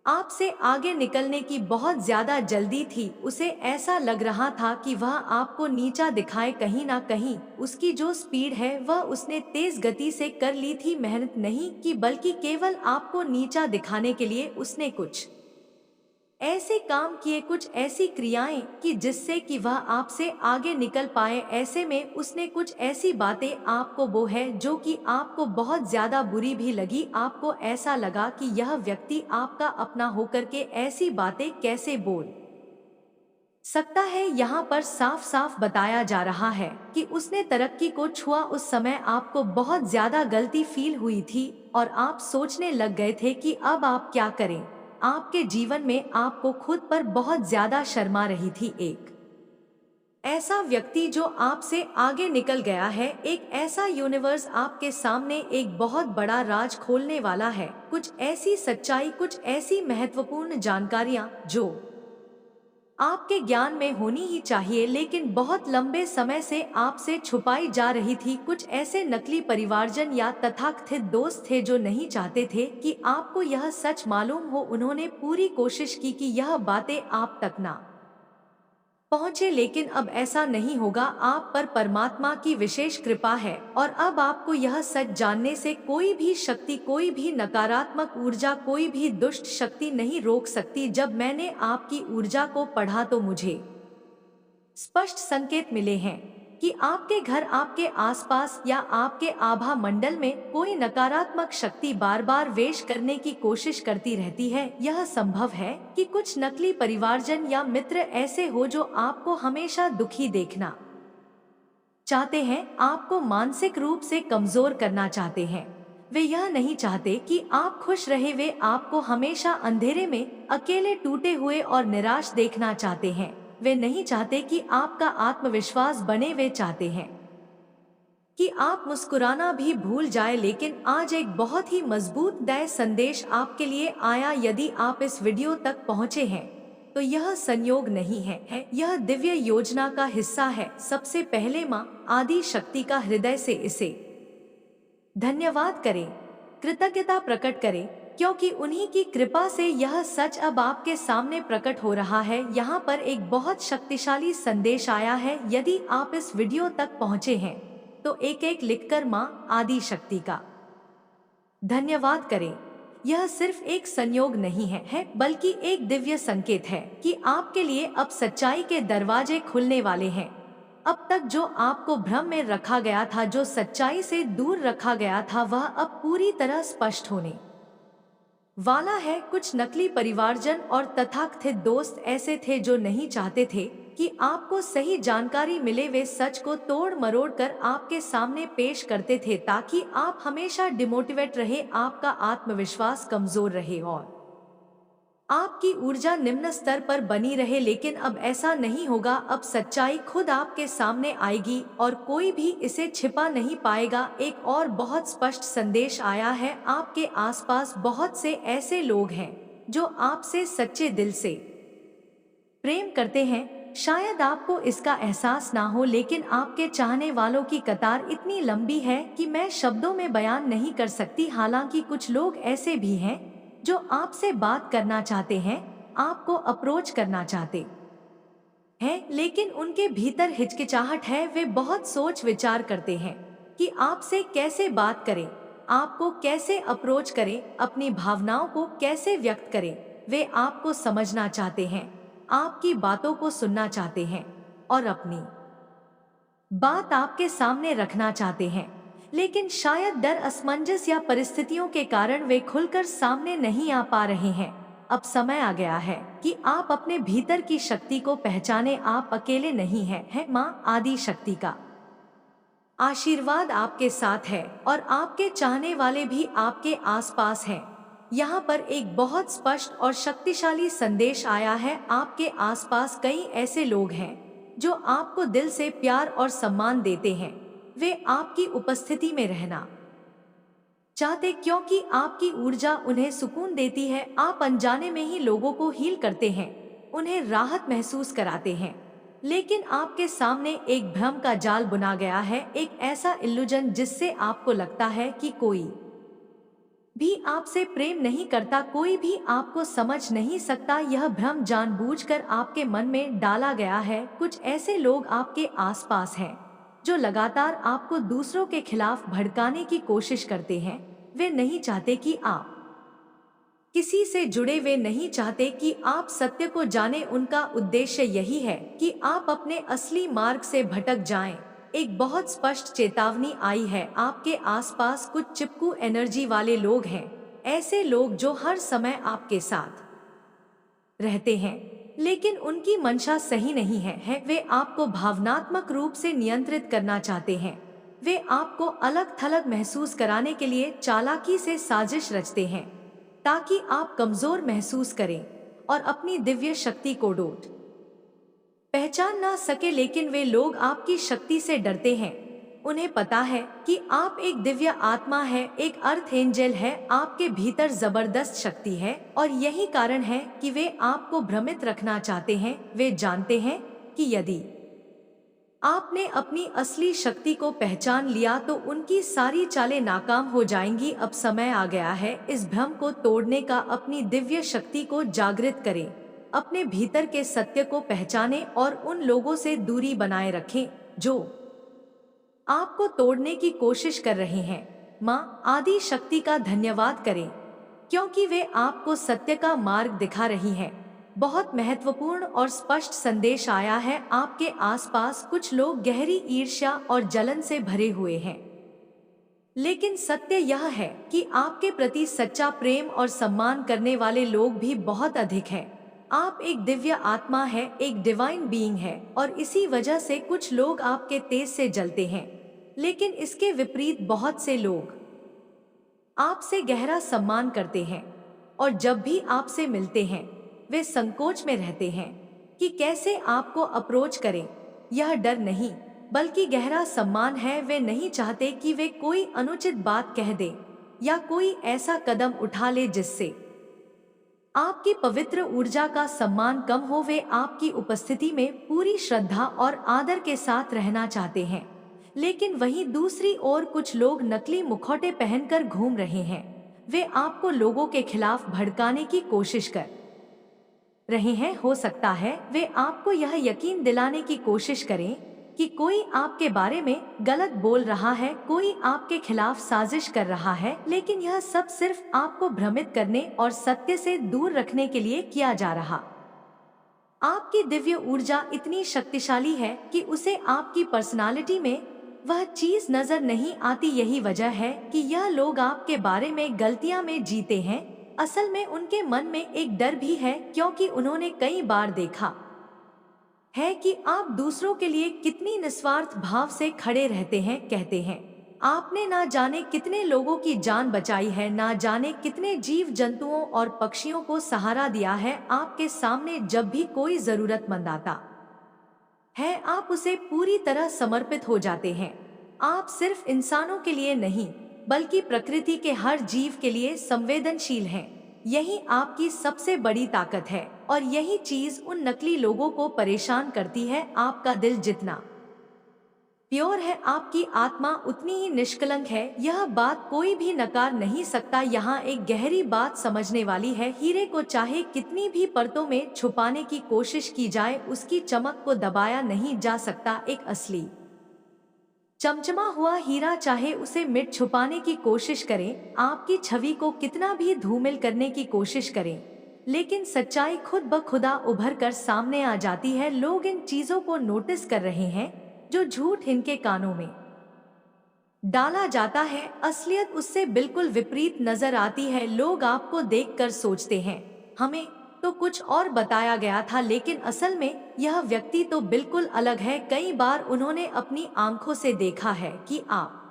आपसे आगे निकलने की बहुत ज्यादा जल्दी थी। उसे ऐसा लग रहा था कि वह आपको नीचा दिखाए, कहीं ना कहीं उसकी जो स्पीड है वह उसने तेज गति से कर ली थी। मेहनत नहीं की, बल्कि केवल आपको नीचा दिखाने के लिए उसने कुछ ऐसे काम किए, कुछ ऐसी क्रियाएं कि जिससे कि वह आपसे आगे निकल पाए। ऐसे में उसने कुछ ऐसी बातें आपको वो है जो कि आपको बहुत ज्यादा बुरी भी लगी। आपको ऐसा लगा कि यह व्यक्ति आपका अपना होकर के ऐसी बातें कैसे बोल सकता है। यहाँ पर साफ साफ बताया जा रहा है कि उसने तरक्की को छुआ। उस समय आपको बहुत ज्यादा गलती फील हुई थी और आप सोचने लग गए थे कि अब आप क्या करें। आपके जीवन में आपको खुद पर बहुत ज्यादा शर्मा रही थी। एक ऐसा व्यक्ति जो आपसे आगे निकल गया है, एक ऐसा यूनिवर्स आपके सामने एक बहुत बड़ा राज खोलने वाला है। कुछ ऐसी सच्चाई, कुछ ऐसी महत्वपूर्ण जानकारियां जो आपके ज्ञान में होनी ही चाहिए, लेकिन बहुत लंबे समय से आपसे छुपाई जा रही थी। कुछ ऐसे नकली परिवारजन या तथाकथित दोस्त थे जो नहीं चाहते थे कि आपको यह सच मालूम हो। उन्होंने पूरी कोशिश की कि यह बातें आप तक ना पहुंचे, लेकिन अब ऐसा नहीं होगा। आप पर परमात्मा की विशेष कृपा है और अब आपको यह सच जानने से कोई भी शक्ति, कोई भी नकारात्मक ऊर्जा, कोई भी दुष्ट शक्ति नहीं रोक सकती। जब मैंने आपकी ऊर्जा को पढ़ा तो मुझे स्पष्ट संकेत मिले हैं कि आपके घर, आपके आसपास या आपके आभा मंडल में कोई नकारात्मक शक्ति बार बार वेश करने की कोशिश करती रहती है। यह संभव है कि कुछ नकली परिवारजन या मित्र ऐसे हो जो आपको हमेशा दुखी देखना चाहते हैं, आपको मानसिक रूप से कमजोर करना चाहते हैं। वे यह नहीं चाहते कि आप खुश रहे। वे आपको हमेशा अंधेरे में, अकेले, टूटे हुए और निराश देखना चाहते हैं। वे नहीं चाहते कि आपका आत्मविश्वास बने। वे चाहते हैं कि आप मुस्कुराना भी भूल जाए। लेकिन आज एक बहुत ही मजबूत दया संदेश आपके लिए आया। यदि आप इस वीडियो तक पहुंचे हैं तो यह संयोग नहीं है, यह दिव्य योजना का हिस्सा है। सबसे पहले माँ आदि शक्ति का हृदय से इसे धन्यवाद करें, कृतज्ञता प्रकट करें, क्योंकि उन्हीं की कृपा से यह सच अब आपके सामने प्रकट हो रहा है। यहाँ पर एक बहुत शक्तिशाली संदेश आया है। यदि आप इस वीडियो तक पहुँचे हैं तो एक एक लिखकर माँ आदि शक्ति का धन्यवाद करें। यह सिर्फ एक संयोग नहीं है, बल्कि एक दिव्य संकेत है कि आपके लिए अब सच्चाई के दरवाजे खुलने वाले हैं। अब तक जो आपको भ्रम में रखा गया था, जो सच्चाई से दूर रखा गया था, वह अब पूरी तरह स्पष्ट होने वाला है। कुछ नकली परिवारजन और तथाकथित दोस्त ऐसे थे जो नहीं चाहते थे कि आपको सही जानकारी मिले। वे सच को तोड़ मरोड़ कर आपके सामने पेश करते थे ताकि आप हमेशा डिमोटिवेट रहे, आपका आत्मविश्वास कमजोर रहे और आपकी ऊर्जा निम्न स्तर पर बनी रहे। लेकिन अब ऐसा नहीं होगा। अब सच्चाई खुद आपके सामने आएगी और कोई भी इसे छिपा नहीं पाएगा। एक और बहुत स्पष्ट संदेश आया है। आपके आसपास बहुत से ऐसे लोग हैं जो आपसे सच्चे दिल से प्रेम करते हैं। शायद आपको इसका एहसास ना हो, लेकिन आपके चाहने वालों की कतार इतनी लंबी है कि मैं शब्दों में बयान नहीं कर सकती। हालांकि कुछ लोग ऐसे भी हैं जो आपसे बात करना चाहते हैं, आपको अप्रोच करना चाहते हैं, लेकिन उनके भीतर हिचकिचाहट है। वे बहुत सोच विचार करते हैं कि आपसे कैसे बात करें, आपको कैसे अप्रोच करें, अपनी भावनाओं को कैसे व्यक्त करें। वे आपको समझना चाहते हैं, आपकी बातों को सुनना चाहते हैं और अपनी बात आपके सामने रखना चाहते हैं। लेकिन शायद डर, असमंजस या परिस्थितियों के कारण वे खुलकर सामने नहीं आ पा रहे हैं। अब समय आ गया है कि आप अपने भीतर की शक्ति को पहचाने। आप अकेले नहीं हैं, है माँ आदि शक्ति का आशीर्वाद आपके साथ है और आपके चाहने वाले भी आपके आसपास हैं। यहाँ पर एक बहुत स्पष्ट और शक्तिशाली संदेश आया है। आपके आसपास कई ऐसे लोग हैं जो आपको दिल से प्यार और सम्मान देते हैं। वे आपकी उपस्थिति में रहना चाहते क्योंकि आपकी ऊर्जा उन्हें सुकून देती है। आप अनजाने में ही लोगों को हील करते हैं, उन्हें राहत महसूस कराते हैं। लेकिन आपके सामने एक भ्रम का जाल बुना गया है, एक ऐसा इल्यूजन जिससे आपको लगता है कि कोई भी आपसे प्रेम नहीं करता, कोई भी आपको समझ नहीं सकता। यह भ्रम जानबूझकर आपके मन में डाला गया है। कुछ ऐसे लोग आपके आसपास हैं जो लगातार आपको दूसरों के खिलाफ भड़काने की कोशिश करते हैं। वे नहीं चाहते कि आप किसी से जुड़े, वे नहीं चाहते कि आप सत्य को जाने। उनका उद्देश्य यही है कि आप अपने असली मार्ग से भटक जाएं। एक बहुत स्पष्ट चेतावनी आई है। आपके आसपास कुछ चिपकू एनर्जी वाले लोग हैं, ऐसे लोग जो हर समय आपके साथ रहते हैं लेकिन उनकी मंशा सही नहीं है। वे आपको भावनात्मक रूप से नियंत्रित करना चाहते हैं। वे आपको अलग थलग महसूस कराने के लिए चालाकी से साजिश रचते हैं ताकि आप कमजोर महसूस करें और अपनी दिव्य शक्ति को पहचान ना सके। लेकिन वे लोग आपकी शक्ति से डरते हैं। उन्हें पता है कि आप एक दिव्य आत्मा है, एक अर्थ एंजल है। आपके भीतर जबरदस्त शक्ति है और यही कारण है कि वे आपको भ्रमित रखना चाहते हैं। वे जानते हैं कि यदि आपने अपनी असली शक्ति को पहचान लिया तो उनकी सारी चालें नाकाम हो जाएंगी। अब समय आ गया है इस भ्रम को तोड़ने का। अपनी दिव्य शक्ति को जागृत करें, अपने भीतर के सत्य को पहचानें और उन लोगों से दूरी बनाए रखें जो आपको तोड़ने की कोशिश कर रहे हैं। माँ आदि शक्ति का धन्यवाद करें क्योंकि वे आपको सत्य का मार्ग दिखा रही हैं। बहुत महत्वपूर्ण और स्पष्ट संदेश आया है। आपके आसपास कुछ लोग गहरी ईर्ष्या और जलन से भरे हुए हैं, लेकिन सत्य यह है कि आपके प्रति सच्चा प्रेम और सम्मान करने वाले लोग भी बहुत अधिक हैं। आप एक दिव्य आत्मा है, एक डिवाइन बीइंग है और इसी वजह से कुछ लोग आपके तेज से जलते हैं। लेकिन इसके विपरीत बहुत से लोग आपसे गहरा सम्मान करते हैं और जब भी आपसे मिलते हैं वे संकोच में रहते हैं कि कैसे आपको अप्रोच करें। यह डर नहीं बल्कि गहरा सम्मान है। वे नहीं चाहते कि वे कोई अनुचित बात कह दे या कोई ऐसा कदम उठा ले जिससे आपकी पवित्र ऊर्जा का सम्मान कम हो। वे आपकी उपस्थिति में पूरी श्रद्धा और आदर के साथ रहना चाहते हैं। लेकिन वहीं दूसरी ओर कुछ लोग नकली मुखौटे पहनकर घूम रहे हैं। वे आपको लोगों के खिलाफ भड़काने की कोशिश कर रहे हैं। हो सकता है वे आपको यह यकीन दिलाने की कोशिश करें कि कोई आपके बारे में गलत बोल रहा है, कोई आपके खिलाफ साजिश कर रहा है। लेकिन यह सब सिर्फ आपको भ्रमित करने और सत्य से दूर रखने के लिए किया जा रहा। आपकी दिव्य ऊर्जा इतनी शक्तिशाली है कि उसे आपकी पर्सनालिटी में वह चीज नजर नहीं आती। यही वजह है कि यह लोग आपके बारे में गलतियां में जीते हैं। असल में उनके मन में एक डर भी है क्योंकि उन्होंने कई बार देखा है कि आप दूसरों के लिए कितनी निस्वार्थ भाव से खड़े रहते हैं। कहते हैं आपने ना जाने कितने लोगों की जान बचाई है, ना जाने कितने जीव जंतुओं और पक्षियों को सहारा दिया है। आपके सामने जब भी कोई जरूरतमंद आता है आप उसे पूरी तरह समर्पित हो जाते हैं। आप सिर्फ इंसानों के लिए नहीं बल्कि प्रकृति के हर जीव के लिए संवेदनशील हैं। यही आपकी सबसे बड़ी ताकत है और यही चीज उन नकली लोगों को परेशान करती है। आपका दिल जितना प्योर है, आपकी आत्मा उतनी ही निष्कलंक है। यह बात कोई भी नकार नहीं सकता। यहाँ एक गहरी बात समझने वाली है। हीरे को चाहे कितनी भी परतों में छुपाने की कोशिश की जाए, उसकी चमक को दबाया नहीं जा सकता। एक असली चमचमा हुआ हीरा चाहे उसे मिट छुपाने की कोशिश करें, आपकी छवि को कितना भी धूमिल करने की कोशिश करें, लेकिन सच्चाई खुद ब खुदा उभर कर सामने आ जाती है। लोग इन चीजों को नोटिस कर रहे हैं जो झूठ इनके कानों में डाला जाता है, असलियत उससे बिल्कुल विपरीत नजर आती है। लोग आपको देखकर सोचते हैं हमें तो कुछ और बताया गया था, लेकिन असल में यह व्यक्ति तो बिल्कुल अलग है। कई बार उन्होंने अपनी आंखों से देखा है कि आप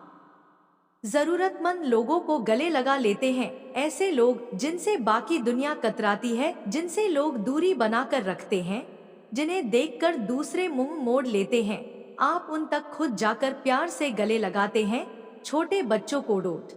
जरूरतमंद लोगों को गले लगा लेते हैं, ऐसे लोग जिनसे बाकी दुनिया कतराती है, जिनसे लोग दूरी बनाकर रखते हैं, जिन्हें देखकर दूसरे मुंह मोड़ लेते हैं। आप उन तक खुद जाकर प्यार से गले लगाते हैं, छोटे बच्चों को डोट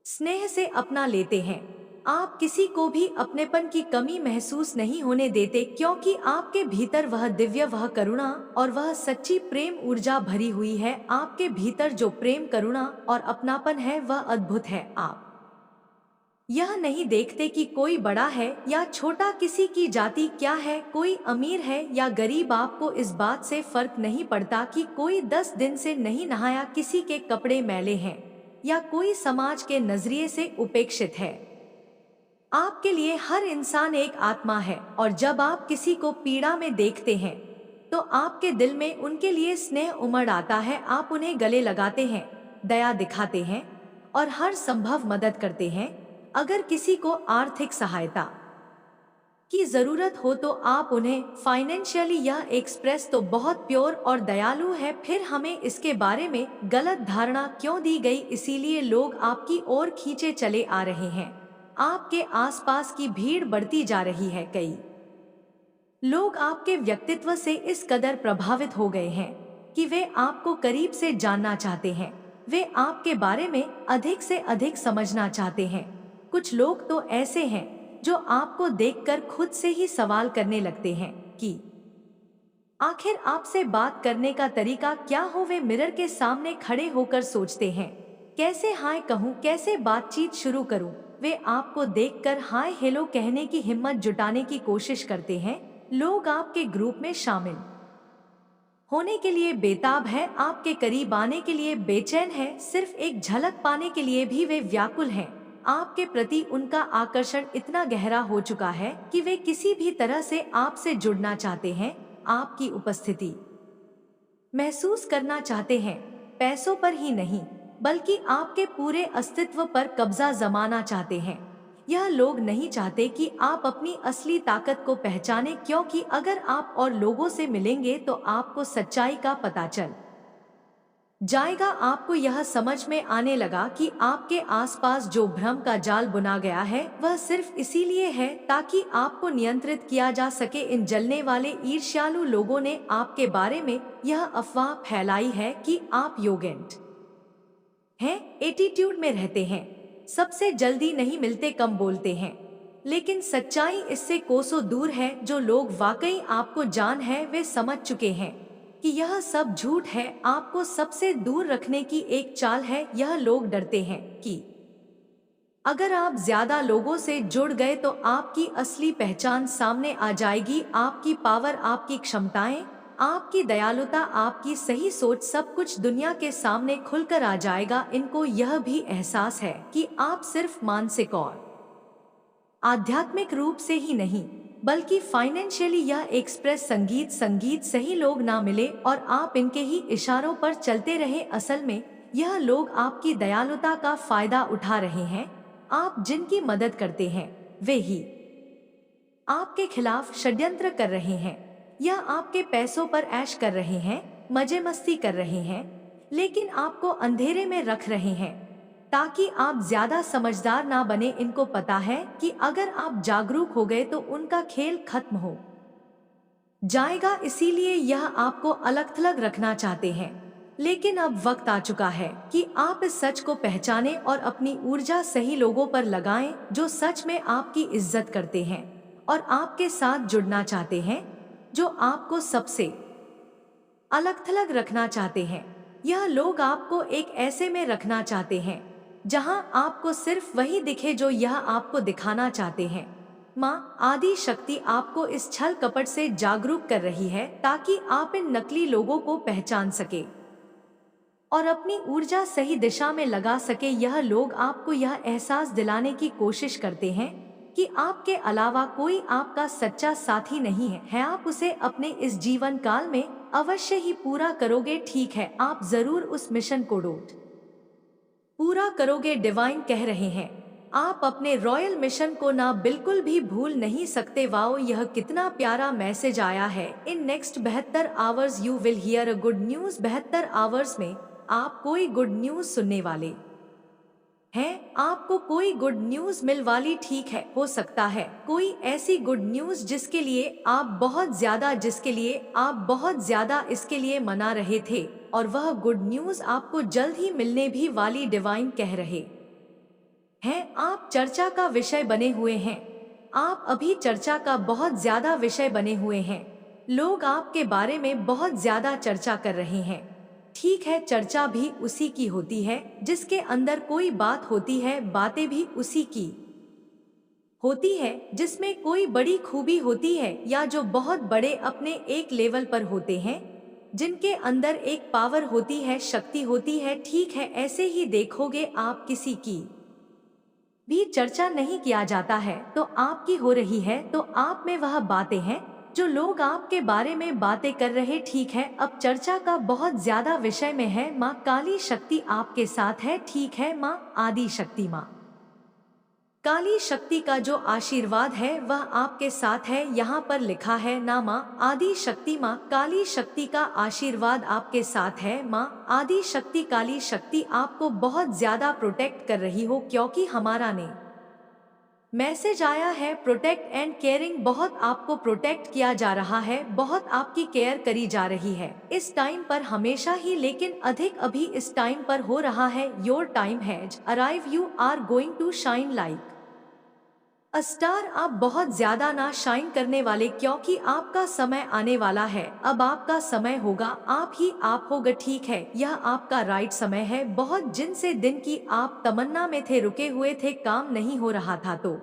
स्नेह से अपना लेते हैं। आप किसी को भी अपनेपन की कमी महसूस नहीं होने देते, क्योंकि आपके भीतर वह दिव्य, वह करुणा और वह सच्ची प्रेम ऊर्जा भरी हुई है। आपके भीतर जो प्रेम, करुणा और अपनापन है वह अद्भुत है। आप यह नहीं देखते कि कोई बड़ा है या छोटा, किसी की जाति क्या है, कोई अमीर है या गरीब। आपको इस बात से फर्क नहीं पड़ता कि कोई 10 दिन से नहीं नहाया, किसी के कपड़े मैले हैं या कोई समाज के नजरिए से उपेक्षित है। आपके लिए हर इंसान एक आत्मा है, और जब आप किसी को पीड़ा में देखते हैं तो आपके दिल में उनके लिए स्नेह उमड़ आता है। आप उन्हें गले लगाते हैं, दया दिखाते हैं और हर संभव मदद करते हैं। अगर किसी को आर्थिक सहायता की जरूरत हो तो आप उन्हें फाइनेंशियली, यह एक्सप्रेस तो बहुत प्योर और दयालु है। फिर हमें इसके बारे में गलत धारणा क्यों दी गई, इसीलिए लोग आपकी ओर खींचे चले आ रहे हैं। आपके आसपास की भीड़ बढ़ती जा रही है। कई लोग आपके व्यक्तित्व से इस कदर प्रभावित हो गए हैं कि वे आपको करीब से जानना चाहते हैं, वे आपके बारे में अधिक से अधिक समझना चाहते हैं। कुछ लोग तो ऐसे हैं जो आपको देखकर खुद से ही सवाल करने लगते हैं कि आखिर आपसे बात करने का तरीका क्या हो। वे मिरर के सामने खड़े होकर सोचते हैं, कैसे हाय कहूँ, कैसे बातचीत शुरू करूँ। वे आपको देखकर हाय हेलो कहने की हिम्मत जुटाने की कोशिश करते हैं। लोग आपके ग्रुप में शामिल होने के लिए बेताब है, आपके करीब आने के लिए बेचैन है, सिर्फ एक झलक पाने के लिए भी वे व्याकुल हैं। आपके प्रति उनका आकर्षण इतना गहरा हो चुका है कि वे किसी भी तरह से आपसे जुड़ना चाहते हैं, आपकी उपस्थिति महसूस करना चाहते हैं। पैसों पर ही नहीं बल्कि आपके पूरे अस्तित्व पर कब्जा जमाना चाहते हैं। यह लोग नहीं चाहते कि आप अपनी असली ताकत को पहचानें, क्योंकि अगर आप और लोगों से मिलेंगे तो आपको सच्चाई का पता चल जाएगा। आपको यह समझ में आने लगा कि आपके आसपास जो भ्रम का जाल बुना गया है वह सिर्फ इसीलिए है ताकि आपको नियंत्रित किया जा सके। इन जलने वाले ईर्ष्यालु लोगों ने आपके बारे में यह अफवाह फैलाई है कि आप योगेंट हैं, एटीट्यूड में रहते हैं, सबसे जल्दी नहीं मिलते, कम बोलते हैं। लेकिन सच्चाई इससे कोसों दूर है। जो लोग वाकई आपको जान है वे समझ चुके हैं कि यह सब झूठ है, आपको सबसे दूर रखने की एक चाल है। यह लोग डरते हैं कि अगर आप ज्यादा लोगों से जुड़ गए तो आपकी असली पहचान सामने आ जाएगी, आपकी पावर, आपकी क्षमताएं, आपकी दयालुता, आपकी सही सोच, सब कुछ दुनिया के सामने खुलकर आ जाएगा। इनको यह भी एहसास है कि आप सिर्फ मानसिक और आध्यात्मिक रूप से ही नहीं बल्कि फाइनेंशियली यह एक्सप्रेस संगीत सही लोग ना मिले और आप इनके ही इशारों पर चलते रहे। असल में यह लोग आपकी दयालुता का फायदा उठा रहे हैं। आप जिनकी मदद करते हैं वे ही आपके खिलाफ षड्यंत्र कर रहे हैं, या आपके पैसों पर ऐश कर रहे हैं, मजे मस्ती कर रहे हैं, लेकिन आपको अंधेरे में रख रहे हैं ताकि आप ज्यादा समझदार ना बने। इनको पता है कि अगर आप जागरूक हो गए तो उनका खेल खत्म हो जाएगा, इसीलिए यह आपको अलग थलग रखना चाहते हैं। लेकिन अब वक्त आ चुका है कि आप इस सच को पहचानें और अपनी ऊर्जा सही लोगों पर लगाएं जो सच में आपकी इज्जत करते हैं और आपके साथ जुड़ना चाहते हैं, जो आपको सबसे अलग थलग रखना चाहते हैं। यह लोग आपको एक ऐसे में रखना चाहते हैं जहां आपको सिर्फ वही दिखे जो यह आपको दिखाना चाहते हैं। माँ आदि शक्ति आपको इस छल कपट से जागरूक कर रही है ताकि आप इन नकली लोगों को पहचान सके। और अपनी ऊर्जा सही दिशा में लगा सके। यह लोग आपको यह एहसास दिलाने की कोशिश करते हैं कि आपके अलावा कोई आपका सच्चा साथी नहीं है आप उसे अपने इस जीवन काल में अवश्य ही पूरा करोगे। ठीक है, आप जरूर उस मिशन को पूरा करोगे। डिवाइन कह रहे हैं आप अपने रॉयल मिशन को ना बिल्कुल भी भूल नहीं सकते। वाओ, यह कितना प्यारा मैसेज आया है। In next 72 hours you will hear a good news. 72 hours में आप कोई गुड न्यूज सुनने वाले हैं। आपको कोई गुड न्यूज मिल वाली। ठीक है, हो सकता है कोई ऐसी गुड न्यूज जिसके लिए आप बहुत ज्यादा इसके लिए मना रहे थे, और वह गुड न्यूज आपको जल्द ही मिलने भी वाली। डिवाइन कह रहे हैं आप चर्चा का विषय बने हुए हैं। आप अभी चर्चा का बहुत ज्यादा विषय बने हुए हैं। लोग आपके बारे में बहुत ज्यादा चर्चा कर रहे हैं। ठीक है, चर्चा भी उसी की होती है जिसके अंदर कोई बात होती है। बातें भी उसी की होती है जिसमें कोई बड़ी खूबी होती है, या जो बहुत बड़े अपने एक लेवल पर होते हैं, जिनके अंदर एक पावर होती है, शक्ति होती है। ठीक है, ऐसे ही देखोगे आप किसी की भी चर्चा नहीं किया जाता है तो आपकी हो रही है, तो आप में वह बातें हैं जो लोग आपके बारे में बातें कर रहे। ठीक है, अब चर्चा का बहुत ज्यादा विषय में है माँ काली शक्ति आपके साथ है। ठीक है, माँ आदि शक्ति, माँ काली शक्ति का जो आशीर्वाद है वह आपके साथ है। यहाँ पर लिखा है ना, माँ आदि शक्ति, माँ काली शक्ति का आशीर्वाद आपके साथ है। माँ आदि शक्ति काली शक्ति आपको बहुत ज्यादा प्रोटेक्ट कर रही हो, क्योंकि हमारा ने मैसेज आया है प्रोटेक्ट एंड केयरिंग। बहुत आपको प्रोटेक्ट किया जा रहा है, बहुत आपकी केयर करी जा रही है इस टाइम पर, हमेशा ही, लेकिन अधिक अभी इस टाइम पर हो रहा है। Your time has arrive, you are going to shine like a star. आप बहुत ज्यादा ना शाइन करने वाले, क्योंकि आपका समय आने वाला है। अब आपका समय होगा, आप ही आप होगा। ठीक है, यह आपका राइट समय है। बहुत दिन की आप तमन्ना में थे, रुके हुए थे, काम नहीं हो रहा था, तो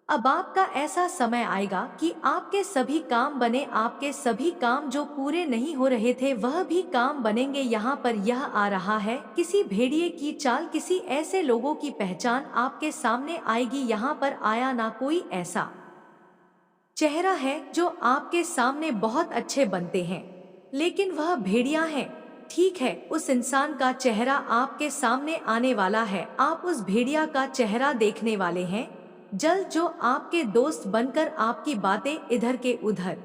अब आपका ऐसा समय आएगा कि आपके सभी काम बने। आपके सभी काम जो पूरे नहीं हो रहे थे वह भी काम बनेंगे। यहाँ पर यह आ रहा है किसी भेड़िए की चाल, किसी ऐसे लोगों की पहचान आपके सामने आएगी। यहाँ पर आया ना कोई ऐसा चेहरा है जो आपके सामने बहुत अच्छे बनते हैं, लेकिन वह भेड़िया है। ठीक है, उस इंसान का चेहरा आपके सामने आने वाला है। आप उस भेड़िया का चेहरा देखने वाले हैं जल्द, जो आपके दोस्त बनकर आपकी बातें इधर के उधर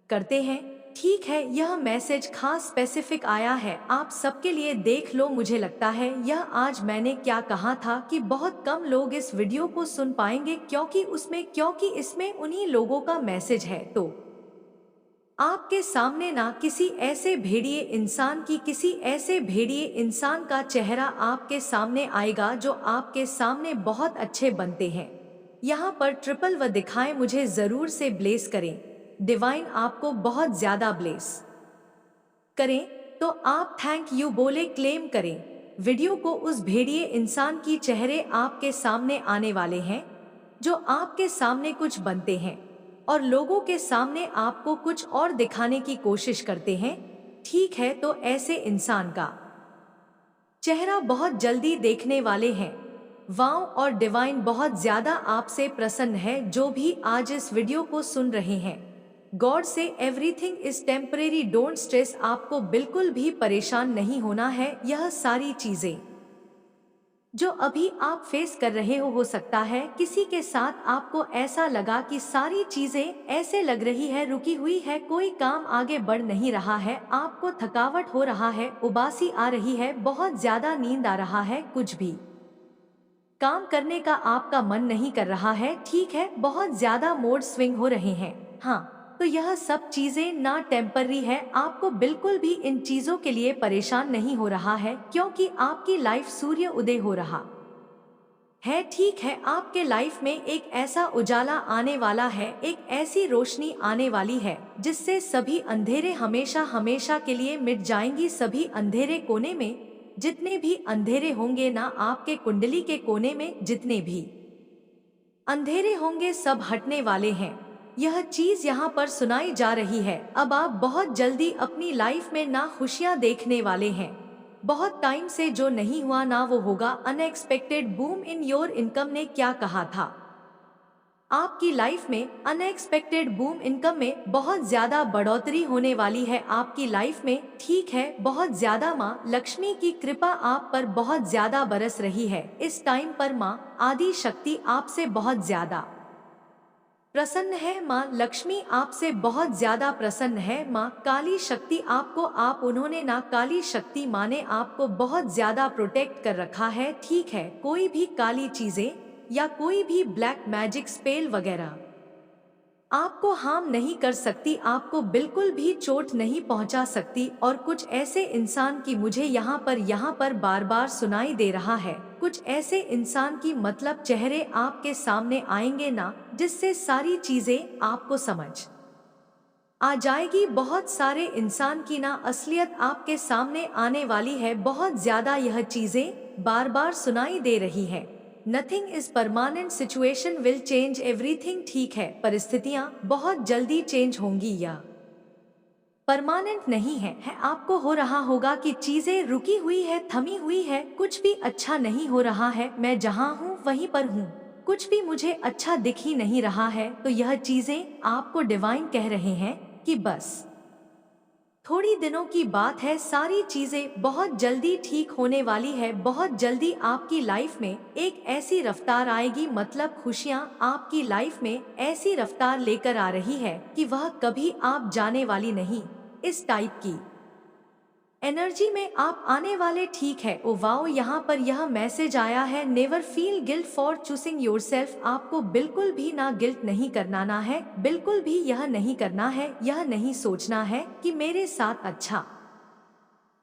करते हैं। ठीक है, यह मैसेज खास स्पेसिफिक आया है आप सबके लिए, देख लो। मुझे लगता है यह आज मैंने क्या कहा था कि बहुत कम लोग इस वीडियो को सुन पाएंगे, क्योंकि इसमें उन्हीं लोगों का मैसेज है। तो आपके सामने ना किसी ऐसे भेड़िए इंसान का चेहरा आपके सामने आएगा जो आपके सामने बहुत अच्छे बनते हैं। यहाँ पर ट्रिपल व दिखाएं, मुझे जरूर से ब्लेस करें। डिवाइन आपको बहुत ज्यादा ब्लेस करें, तो आप थैंक यू बोले, क्लेम करें वीडियो को। उस भेड़िए इंसान की चेहरे आपके सामने आने वाले हैं जो आपके सामने कुछ बनते हैं और लोगों के सामने आपको कुछ और दिखाने की कोशिश करते हैं। ठीक है, तो ऐसे इंसान का चेहरा बहुत जल्दी देखने वाले हैं। वाओ, और डिवाइन बहुत ज्यादा आपसे प्रसन्न है जो भी आज इस वीडियो को सुन रहे हैं। गॉड से everything is temporary, don't stress. आपको बिल्कुल भी परेशान नहीं होना है। यह सारी चीजें जो अभी आप फेस कर रहे हो सकता है किसी के साथ आपको ऐसा लगा कि सारी चीजें ऐसे लग रही है रुकी हुई है, कोई काम आगे बढ़ नहीं रहा है, आपको थकावट हो रहा है, उबासी आ रही है, बहुत ज्यादा नींद आ रहा है, कुछ भी काम करने का आपका मन नहीं कर रहा है। ठीक है, बहुत ज्यादा मूड स्विंग हो रहे हैं। हाँ, तो यह सब चीजें ना टेम्पररी है, आपको बिल्कुल भी इन चीजों के लिए परेशान नहीं हो रहा है, क्योंकि आपकी लाइफ सूर्य उदय हो रहा है। ठीक है, आपके लाइफ में एक ऐसा उजाला आने वाला है, एक ऐसी रोशनी आने वाली है जिससे सभी अंधेरे हमेशा हमेशा के लिए मिट जाएंगी। सभी अंधेरे कोने में जितने भी अंधेरे होंगे ना, आपके कुंडली के कोने में जितने भी अंधेरे होंगे सब हटने वाले हैं। यह चीज यहाँ पर सुनाई जा रही है। अब आप बहुत जल्दी अपनी लाइफ में ना खुशियाँ देखने वाले हैं। बहुत टाइम से जो नहीं हुआ ना वो होगा। Unexpected boom in your income ने क्या कहा था? आपकी लाइफ में अनएक्सपेक्टेड बूम इनकम में बहुत ज्यादा बढ़ोतरी होने वाली है आपकी लाइफ में। ठीक है, बहुत ज्यादा माँ लक्ष्मी की कृपा आप पर बहुत ज्यादा बरस रही है। इस टाइम पर माँ आदि शक्ति आपसे बहुत ज्यादा प्रसन्न है। माँ लक्ष्मी आपसे बहुत ज्यादा प्रसन्न है। माँ काली शक्ति आप उन्होंने ना काली शक्ति माँ ने आपको बहुत ज्यादा प्रोटेक्ट कर रखा है। ठीक है, कोई भी काली चीजें या कोई भी ब्लैक मैजिक स्पेल वगैरह आपको हार्म नहीं कर सकती, आपको बिल्कुल भी चोट नहीं पहुंचा सकती। और कुछ ऐसे इंसान की मुझे यहाँ पर बार बार सुनाई दे रहा है, कुछ ऐसे इंसान की मतलब चेहरे आपके सामने आएंगे ना, जिससे सारी चीजें आपको समझ आ जाएगी। बहुत सारे इंसान की ना असलियत आपके सामने आने वाली है। बहुत ज्यादा यह चीजें बार बार सुनाई दे रही है। Nothing is permanent, situation will change everything. ठीक है, परिस्थितियां बहुत जल्दी चेंज होंगी या परमानेंट नहीं है। आपको हो रहा होगा कि चीजें रुकी हुई है, थमी हुई है, कुछ भी अच्छा नहीं हो रहा है। मैं जहाँ हूँ वहीं पर हूँ, कुछ भी मुझे अच्छा दिख ही नहीं रहा है। तो यह चीजें आपको डिवाइन कह रहे हैं कि बस थोड़ी दिनों की बात है, सारी चीजें बहुत जल्दी ठीक होने वाली है। बहुत जल्दी आपकी लाइफ में एक ऐसी रफ्तार आएगी, मतलब खुशियां आपकी लाइफ में ऐसी रफ्तार लेकर आ रही है कि वह कभी आप जाने वाली नहीं। इस टाइप की एनर्जी में आप आने वाले। ठीक है, ओ वाओ, यहाँ पर यह मैसेज आया है, never feel guilt for choosing yourself. आपको बिल्कुल भी ना गिल्ट नहीं करना ना है, बिल्कुल भी यह नहीं करना है, यह नहीं सोचना है कि मेरे साथ अच्छा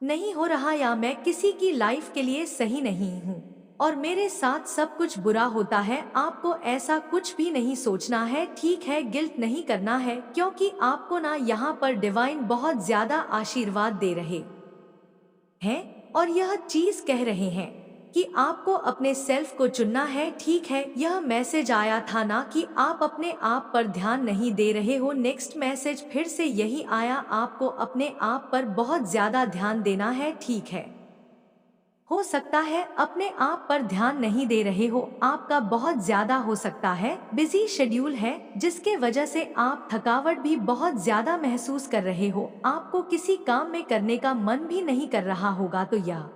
नहीं हो रहा या मैं किसी की लाइफ के लिए सही नहीं हूँ और मेरे साथ सब कुछ बुरा होता है। आपको ऐसा कुछ भी नहीं सोचना है। ठीक है, गिल्ट नहीं करना है, क्योंकि आपको ना यहाँ पर डिवाइन बहुत ज्यादा आशीर्वाद दे रहे हैं और यह चीज कह रहे हैं कि आपको अपने सेल्फ को चुनना है। ठीक है, यह मैसेज आया था ना कि आप अपने आप पर ध्यान नहीं दे रहे हो। नेक्स्ट मैसेज फिर से यही आया, आपको अपने आप पर बहुत ज्यादा ध्यान देना है। ठीक है, हो सकता है अपने आप पर ध्यान नहीं दे रहे हो, आपका बहुत ज्यादा हो सकता है बिजी शेड्यूल है, जिसके वजह से आप थकावट भी बहुत ज्यादा महसूस कर रहे हो। आपको किसी काम में करने का मन भी नहीं कर रहा होगा। तो यह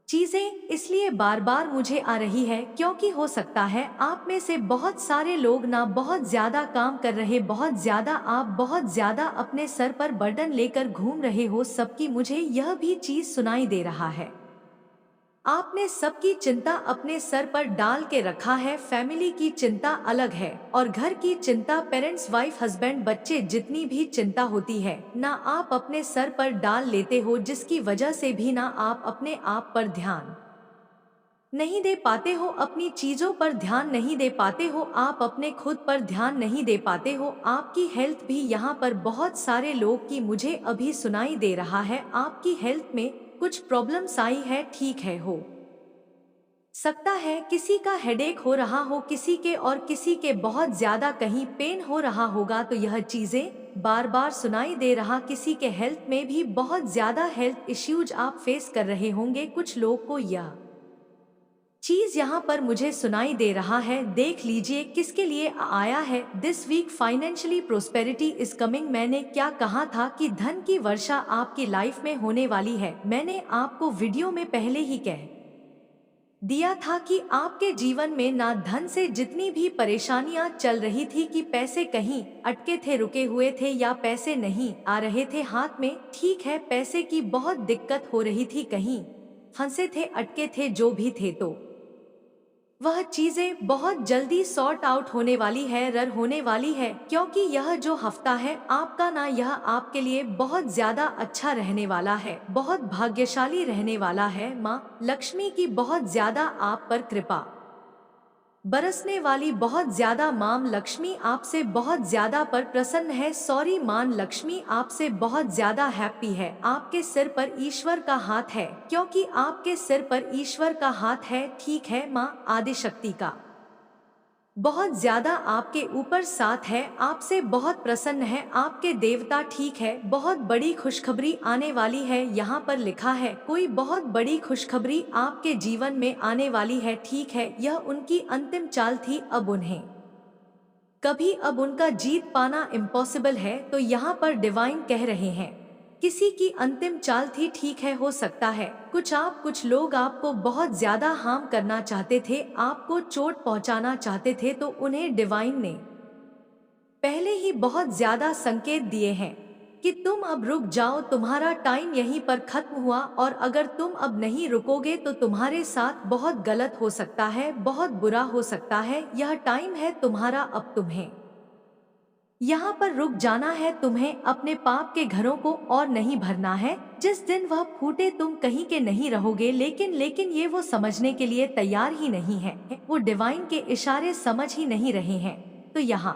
चीजें इसलिए बार बार मुझे आ रही है क्योंकि हो सकता है आप में से बहुत सारे लोग ना बहुत ज्यादा काम कर रहे, बहुत ज्यादा आप बहुत ज्यादा अपने सर पर बर्डन लेकर घूम रहे हो। सबकी मुझे यह भी चीज सुनाई दे रहा है, आपने सबकी चिंता अपने सर पर डाल के रखा है। फैमिली की चिंता अलग है और घर की चिंता, पेरेंट्स, वाइफ, हस्बैंड, बच्चे, जितनी भी चिंता होती है ना आप अपने सर पर डाल लेते हो, जिसकी वजह से भी ना आप अपने आप पर ध्यान नहीं दे पाते हो, अपनी चीजों पर ध्यान नहीं दे पाते हो, आप अपने खुद पर ध्यान नहीं दे पाते हो। आपकी हेल्थ भी यहाँ पर बहुत सारे लोग की मुझे अभी सुनाई दे रहा है, आपकी हेल्थ में कुछ प्रॉब्लम्स आई है। ठीक है, हो सकता है किसी का हेडेक हो रहा हो, किसी के और किसी के बहुत ज्यादा कहीं पेन हो रहा होगा। तो यह चीजें बार बार सुनाई दे रहा, किसी के हेल्थ में भी बहुत ज्यादा हेल्थ इश्यूज आप फेस कर रहे होंगे। कुछ लोग को यह चीज यहाँ पर मुझे सुनाई दे रहा है, देख लीजिए किसके लिए आया है। This week financially prosperity is coming. मैंने क्या कहा था कि धन की वर्षा आपकी लाइफ में होने वाली है। मैंने आपको वीडियो में पहले ही कह दिया था कि आपके जीवन में ना धन से जितनी भी परेशानियां चल रही थी कि पैसे कहीं अटके थे, रुके हुए थे या पैसे नहीं आ रहे थे हाथ में। ठीक है, पैसे की बहुत दिक्कत हो रही थी, कहीं फंसे थे, अटके थे, जो भी थे, तो वह चीजें बहुत जल्दी सॉर्ट आउट होने वाली है, रर होने वाली है। क्योंकि यह जो हफ्ता है आपका ना, यह आपके लिए बहुत ज्यादा अच्छा रहने वाला है, बहुत भाग्यशाली रहने वाला है। माँ लक्ष्मी की बहुत ज्यादा आप पर कृपा बरसने वाली, बहुत ज्यादा मां लक्ष्मी आपसे बहुत ज्यादा पर प्रसन्न है। सॉरी, मां लक्ष्मी आपसे बहुत ज्यादा हैप्पी है। आपके सिर पर ईश्वर का हाथ है, क्योंकि आपके सिर पर ईश्वर का हाथ है। ठीक है, मां आदिशक्ति का बहुत ज्यादा आपके ऊपर साथ है, आपसे बहुत प्रसन्न है, आपके देवता ठीक है, बहुत बड़ी खुशखबरी आने वाली है। यहाँ पर लिखा है कोई बहुत बड़ी खुशखबरी आपके जीवन में आने वाली है, ठीक है। यह उनकी अंतिम चाल थी, अब उन्हें कभी अब उनका जीत पाना इम्पॉसिबल है। तो यहाँ पर डिवाइन कह रहे हैं किसी की अंतिम चाल थी, ठीक है। हो सकता है कुछ लोग आपको बहुत ज्यादा हार्म करना चाहते थे, आपको चोट पहुंचाना चाहते थे, तो उन्हें डिवाइन ने पहले ही बहुत ज्यादा संकेत दिए हैं कि तुम अब रुक जाओ, तुम्हारा टाइम यहीं पर खत्म हुआ, और अगर तुम अब नहीं रुकोगे तो तुम्हारे साथ बहुत गलत हो सकता है, बहुत बुरा हो सकता है। यह टाइम है तुम्हारा, अब तुम्हें यहाँ पर रुक जाना है, तुम्हें अपने पाप के घरों को और नहीं भरना है। जिस दिन वह फूटे तुम कहीं के नहीं रहोगे, लेकिन ये वो समझने के लिए तैयार ही नहीं है, वो डिवाइन के इशारे समझ ही नहीं रहे हैं। तो यहाँ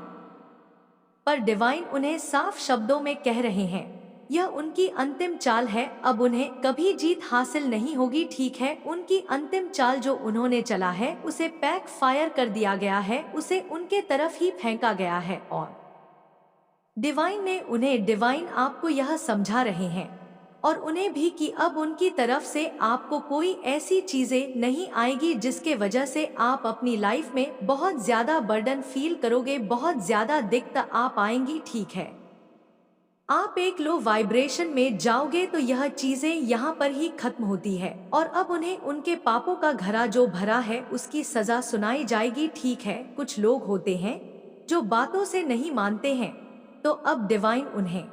पर डिवाइन उन्हें साफ शब्दों में कह रहे हैं यह उनकी अंतिम चाल है, अब उन्हें कभी जीत हासिल नहीं होगी, ठीक है। उनकी अंतिम चाल जो उन्होंने चला है उसे पैक फायर कर दिया गया है, उसे उनके तरफ ही फेंका गया है। और डिवाइन आपको यह समझा रहे हैं और उन्हें भी कि अब उनकी तरफ से आपको कोई ऐसी चीजें नहीं आएगी जिसके वजह से आप अपनी लाइफ में बहुत ज्यादा बर्डन फील करोगे, बहुत ज्यादा दिक्कत आप आएंगी, ठीक है। आप एक लो वाइब्रेशन में जाओगे तो यह चीजें यहाँ पर ही खत्म होती है और अब उन्हें उनके पापों का घड़ा जो भरा है उसकी सजा सुनाई जाएगी, ठीक है। कुछ लोग होते हैं जो बातों से नहीं मानते हैं, तो अब डिवाइन उन्हें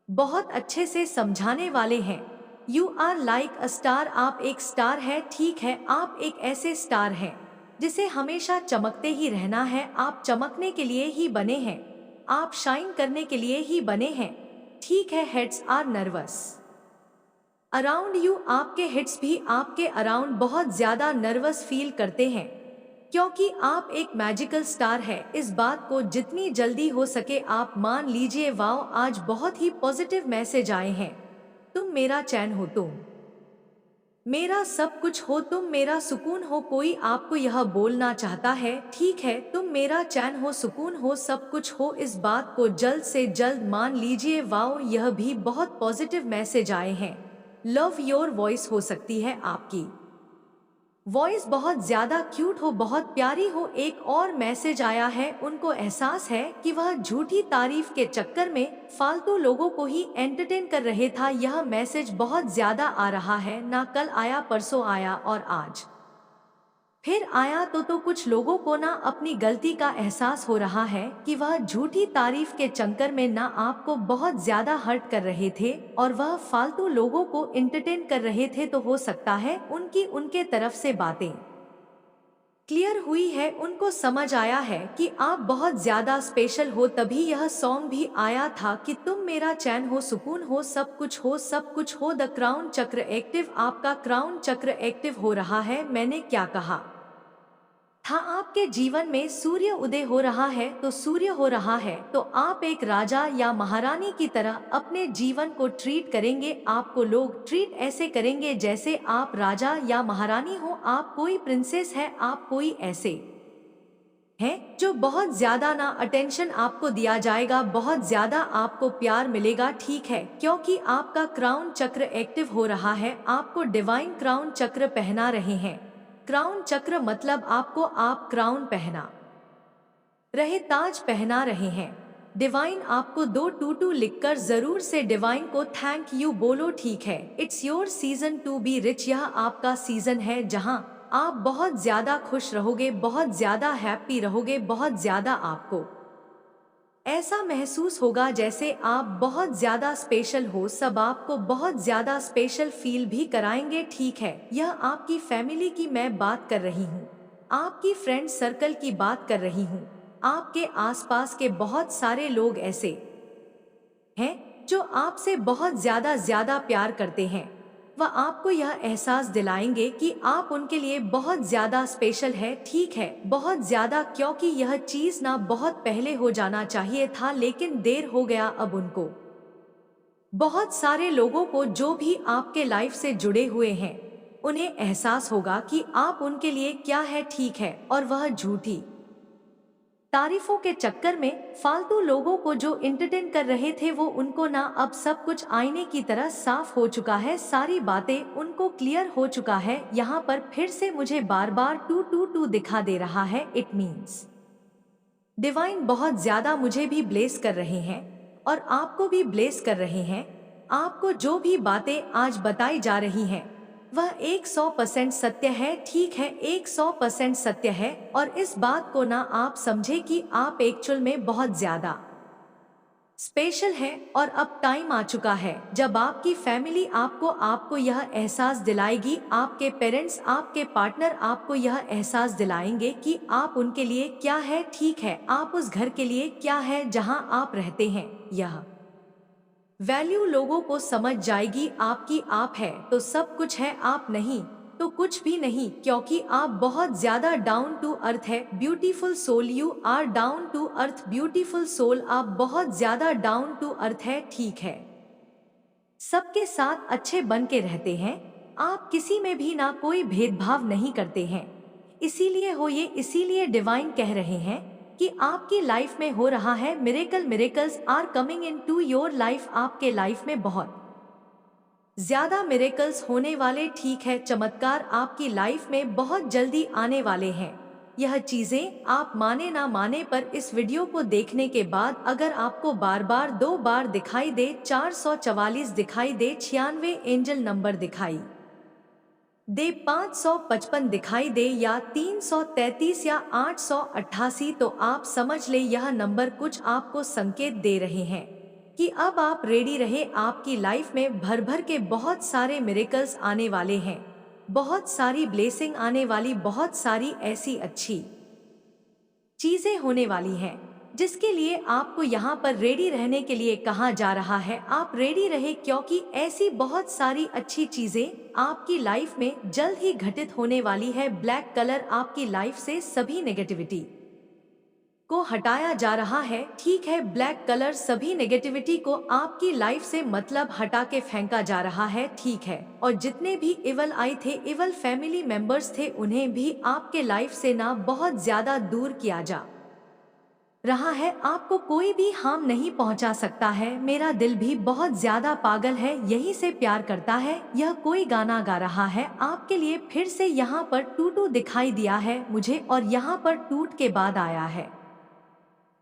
बहुत अच्छे से समझाने वाले हैं। You are like a star, आप एक स्टार है, ठीक है। आप एक ऐसे स्टार हैं जिसे हमेशा चमकते ही रहना है, आप चमकने के लिए ही बने हैं, आप शाइन करने के लिए ही बने हैं, ठीक है। Heads are nervous around you, आपके हेड्स भी आपके अराउंड बहुत ज्यादा नर्वस फील करते हैं क्योंकि आप एक मैजिकल स्टार है। इस बात को जितनी जल्दी हो सके आप मान लीजिए। वाओ, आज बहुत ही पॉजिटिव मैसेज आए हैं। तुम मेरा चैन हो, तुम मेरा सब कुछ हो, तुम मेरा सुकून हो। कोई आपको यह बोलना चाहता है, ठीक है, तुम मेरा चैन हो, सुकून हो, सब कुछ हो। इस बात को जल्द से जल्द मान लीजिए। वाओ, यह भी बहुत पॉजिटिव मैसेज आए हैं। लव योर वॉइस हो सकती है आपकी वॉइस बहुत ज्यादा क्यूट हो, बहुत प्यारी हो। एक और मैसेज आया है, उनको एहसास है कि वह झूठी तारीफ के चक्कर में फालतू लोगों को ही एंटरटेन कर रहे था। यह मैसेज बहुत ज्यादा आ रहा है, ना कल आया, परसों आया और आज फिर आया। तो कुछ लोगों को ना अपनी गलती का एहसास हो रहा है कि वह झूठी तारीफ के चक्कर में ना आपको बहुत ज्यादा हर्ट कर रहे थे और वह फालतू लोगों को एंटरटेन कर रहे थे। तो हो सकता है उनके तरफ से बातें क्लियर हुई है, उनको समझ आया है कि आप बहुत ज्यादा स्पेशल हो। तभी यह सॉन्ग भी आया था कि तुम मेरा चैन हो, सुकून हो, सब कुछ हो, सब कुछ हो। द क्राउन चक्र एक्टिव, आपका क्राउन चक्र एक्टिव हो रहा है। मैंने क्या कहा था, आपके जीवन में सूर्य उदय हो रहा है, तो सूर्य हो रहा है तो आप एक राजा या महारानी की तरह अपने जीवन को ट्रीट करेंगे। आपको लोग ट्रीट ऐसे करेंगे जैसे आप राजा या महारानी हो, आप कोई प्रिंसेस है, आप कोई ऐसे हैं जो बहुत ज्यादा ना अटेंशन आपको दिया जाएगा, बहुत ज्यादा आपको प्यार मिलेगा, ठीक है, क्योंकि आपका क्राउन चक्र एक्टिव हो रहा है। आपको डिवाइन क्राउन चक्र पहना रहे हैं। क्राउन चक्र मतलब आपको आप क्राउन पहना रहे, ताज पहना रहे हैं। डिवाइन आपको 222 लिखकर जरूर से डिवाइन को थैंक यू बोलो, ठीक है। It's your season to be rich, यह आपका सीजन है जहां आप बहुत ज्यादा खुश रहोगे, बहुत ज्यादा हैप्पी रहोगे, बहुत ज्यादा आपको ऐसा महसूस होगा जैसे आप बहुत ज्यादा स्पेशल हो। सब आपको बहुत ज्यादा स्पेशल फील भी कराएंगे, ठीक है। यह आपकी फैमिली की मैं बात कर रही हूँ, आपकी फ्रेंड सर्कल की बात कर रही हूँ। आपके आसपास के बहुत सारे लोग ऐसे हैं जो आपसे बहुत ज्यादा प्यार करते हैं। वह आपको यह एहसास दिलाएंगे कि आप उनके लिए बहुत ज्यादा स्पेशल है, ठीक है, बहुत ज्यादा, क्योंकि यह चीज ना बहुत पहले हो जाना चाहिए था लेकिन देर हो गया। अब उनको बहुत सारे लोगों को जो भी आपके लाइफ से जुड़े हुए हैं उन्हें एहसास होगा कि आप उनके लिए क्या है, ठीक है, और वह झूठी तारीफों के चक्कर में फालतू लोगों को जो इंटरटेन कर रहे थे वो उनको ना अब सब कुछ आईने की तरह साफ हो चुका है, सारी बातें उनको क्लियर हो चुका है। यहाँ पर फिर से मुझे बार बार 222 दिखा दे रहा है। इट मीन्स डिवाइन बहुत ज्यादा मुझे भी ब्लेस कर रहे हैं और आपको भी ब्लेस कर रहे हैं। आपको जो भी बातें आज बताई जा रही हैं वह 100% सत्य है, ठीक है, 100% सत्य है। और इस बात को ना आप समझे कि आप एक्चुअल में बहुत ज्यादा स्पेशल है और अब टाइम आ चुका है जब आपकी फैमिली आपको यह एहसास दिलाएगी, आपके पेरेंट्स, आपके पार्टनर आपको यह एहसास दिलाएंगे कि आप उनके लिए क्या है, ठीक है, आप उस घर के लिए क्या है जहां आप रहते हैं। यह वैल्यू लोगों को समझ जाएगी आपकी आप है तो सब कुछ है, आप नहीं तो कुछ भी नहीं, क्योंकि आप बहुत ज्यादा डाउन टू अर्थ है। Beautiful soul, you are down to earth, beautiful soul, आप बहुत ज्यादा डाउन टू अर्थ है, ठीक है। सबके साथ अच्छे बन के रहते हैं, आप किसी में भी ना कोई भेदभाव नहीं करते हैं। इसीलिए हो ये, इसीलिए डिवाइन कह रहे हैं कि आपकी लाइफ में हो रहा है miracle, miracles are coming into your life. आपके लाइफ में बहुत ज्यादा मिरेकल्स होने वाले, ठीक है, चमत्कार आपकी लाइफ में बहुत जल्दी आने वाले हैं। यह चीजें आप माने ना माने पर इस वीडियो को देखने के बाद अगर आपको बार बार 2 बार दिखाई दे, 444 दिखाई दे, 96 एंजल नंबर दिखाई दे, 555 दिखाई दे या 333 या 888, तो आप समझ ले यह नंबर कुछ आपको संकेत दे रहे हैं कि अब आप रेडी रहे। आपकी लाइफ में भर भर के बहुत सारे मिरेकल्स आने वाले हैं, बहुत सारी ब्लेसिंग आने वाली, बहुत सारी ऐसी अच्छी चीजें होने वाली हैं जिसके लिए आपको यहाँ पर रेडी रहने के लिए कहा जा रहा है। आप रेडी रहे क्योंकि ऐसी बहुत सारी अच्छी चीजें आपकी लाइफ में जल्द ही घटित होने वाली है। ब्लैक कलर आपकी लाइफ से सभी नेगेटिविटी को हटाया जा रहा है, ठीक है, ब्लैक कलर सभी नेगेटिविटी को आपकी लाइफ से मतलब हटा के फेंका जा रहा है, ठीक है। और जितने भी इवल आई थे, इवल फैमिली मेंबर्स थे, उन्हें भी आपके लाइफ से ना बहुत ज्यादा दूर किया जा रहा है। आपको कोई भी हार्म नहीं पहुंचा सकता है। मेरा दिल भी बहुत ज्यादा पागल है, यही से प्यार करता है। यह कोई गाना गा रहा है आपके लिए, फिर से यहाँ पर टूटू दिखाई दिया है मुझे और यहाँ पर टूट के बाद आया है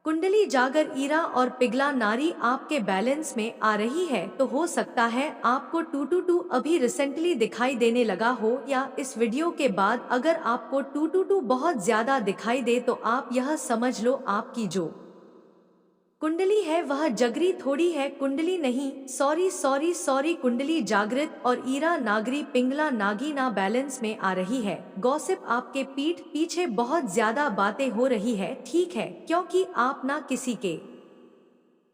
कुंडली जागर, ईरा और पिघला नारी आपके बैलेंस में आ रही है। तो हो सकता है आपको 222 अभी रिसेंटली दिखाई देने लगा हो, या इस वीडियो के बाद अगर आपको 222 बहुत ज्यादा दिखाई दे तो आप यह समझ लो आपकी जो कुंडली है वह जगरी थोड़ी है, कुंडली नहीं, सॉरी, कुंडली जागृत और ईरा नागरी पिंगला नागीना बैलेंस में आ रही है। गॉसिप आपके पीठ पीछे बहुत ज्यादा बातें हो रही है, ठीक है, क्योंकि आप ना किसी के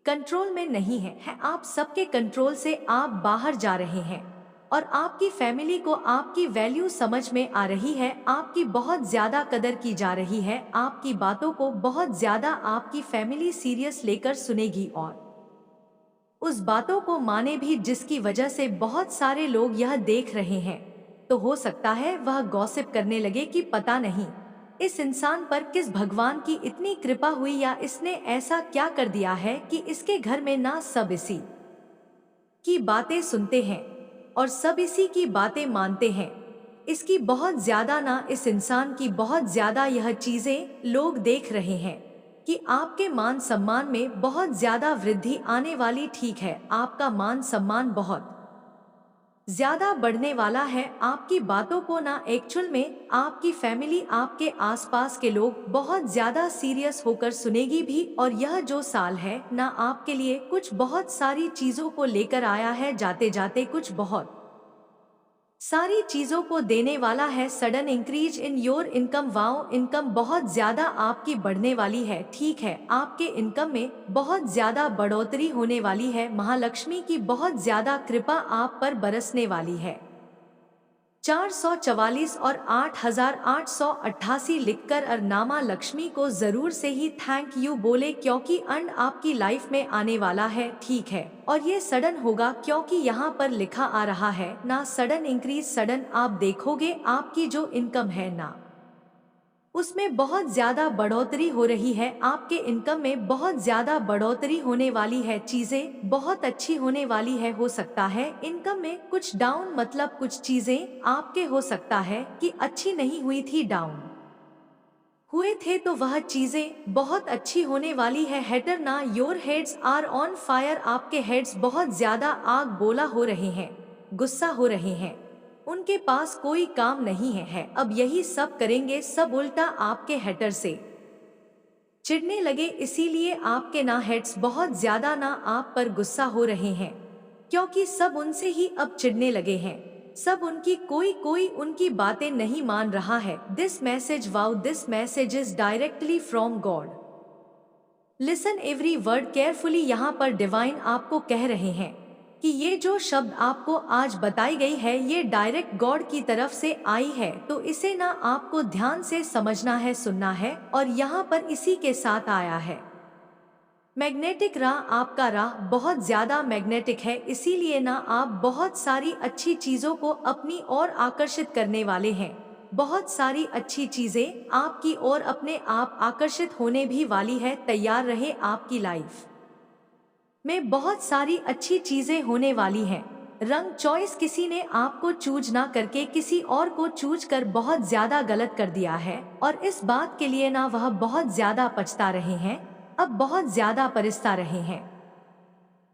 कंट्रोल में नहीं है, आप सबके कंट्रोल से आप बाहर जा रहे हैं और आपकी फैमिली को आपकी वैल्यू समझ में आ रही है, आपकी बहुत ज्यादा कदर की जा रही है, आपकी बातों को बहुत ज्यादा आपकी फैमिली सीरियस लेकर सुनेगी और उस बातों को माने भी, जिसकी वजह से बहुत सारे लोग यह देख रहे हैं। तो हो सकता है वह गॉसिप करने लगे कि पता नहीं इस इंसान पर किस भगवान की इतनी कृपा हुई या इसने ऐसा क्या कर दिया है कि इसके घर में ना सब इसी की बातें सुनते हैं और सब इसी की बातें मानते हैं। इसकी बहुत ज्यादा ना, इस इंसान की बहुत ज्यादा यह चीजें लोग देख रहे हैं कि आपके मान सम्मान में बहुत ज्यादा वृद्धि आने वाली, ठीक है, आपका मान सम्मान बहुत ज्यादा बढ़ने वाला है। आपकी बातों को ना एक्चुअल में आपकी फैमिली, आपके आसपास के लोग बहुत ज्यादा सीरियस होकर सुनेगी भी। और यह जो साल है ना आपके लिए कुछ बहुत सारी चीजों को लेकर आया है, जाते जाते कुछ बहुत सारी चीजों को देने वाला है। Sudden increase in your income, wow, income बहुत ज्यादा आपकी बढ़ने वाली है, ठीक है, आपके इनकम में बहुत ज्यादा बढ़ोतरी होने वाली है। महालक्ष्मी की बहुत ज्यादा कृपा आप पर बरसने वाली है। 444 और 8888 लिखकर अरनामा लक्ष्मी को जरूर से ही थैंक यू बोले, क्योंकि अंड आपकी लाइफ में आने वाला है, ठीक है, और ये सडन होगा क्योंकि यहाँ पर लिखा आ रहा है ना सडन इंक्रीज, सडन आप देखोगे आपकी जो इनकम है ना उसमें बहुत ज्यादा बढ़ोतरी हो रही है, आपके इनकम में बहुत ज्यादा बढ़ोतरी होने वाली है, चीजें बहुत अच्छी होने वाली है। हो सकता है इनकम में कुछ डाउन, मतलब कुछ चीजें आपके हो सकता है कि अच्छी नहीं हुई थी, डाउन हुए थे, तो वह चीजें बहुत अच्छी होने वाली है। हेटर ना, your heads are on fire, आपके हेड्स बहुत ज्यादा आग बोला हो रहे हैं, गुस्सा हो रहे हैं, उनके पास कोई काम नहीं है। अब यही सब करेंगे, सब उल्टा आपके हेटर से चिढ़ने लगे, इसीलिए आपके ना हेड्स बहुत ज्यादा ना आप पर गुस्सा हो रहे हैं, क्योंकि सब उनसे ही अब चिढ़ने लगे हैं। सब उनकी, कोई उनकी बातें नहीं मान रहा है। This message, wow, this message is directly from God. Listen every word carefully, यहाँ पर डिवाइन आपको कह रहे हैं कि ये जो शब्द आपको आज बताई गई है, ये डायरेक्ट गॉड की तरफ से आई है, तो इसे ना आपको ध्यान से समझना है, सुनना है, और यहाँ पर इसी के साथ आया है। मैग्नेटिक राह, आपका राह बहुत ज्यादा मैग्नेटिक है, इसीलिए ना आप बहुत सारी अच्छी चीजों को अपनी ओर आकर्षित करने वाले हैं। बहुत सारी अच्छी चीजें आपकी ओर अपने आप आकर्षित होने भी वाली है। तैयार रहे, आपकी लाइफ में बहुत सारी अच्छी चीजें होने वाली हैं। रंग चॉइस, किसी ने आपको चूज ना करके किसी और को चूज कर बहुत ज्यादा गलत कर दिया है, और इस बात के लिए ना वह बहुत ज्यादा पछता रहे हैं, अब बहुत ज्यादा पछता रहे हैं।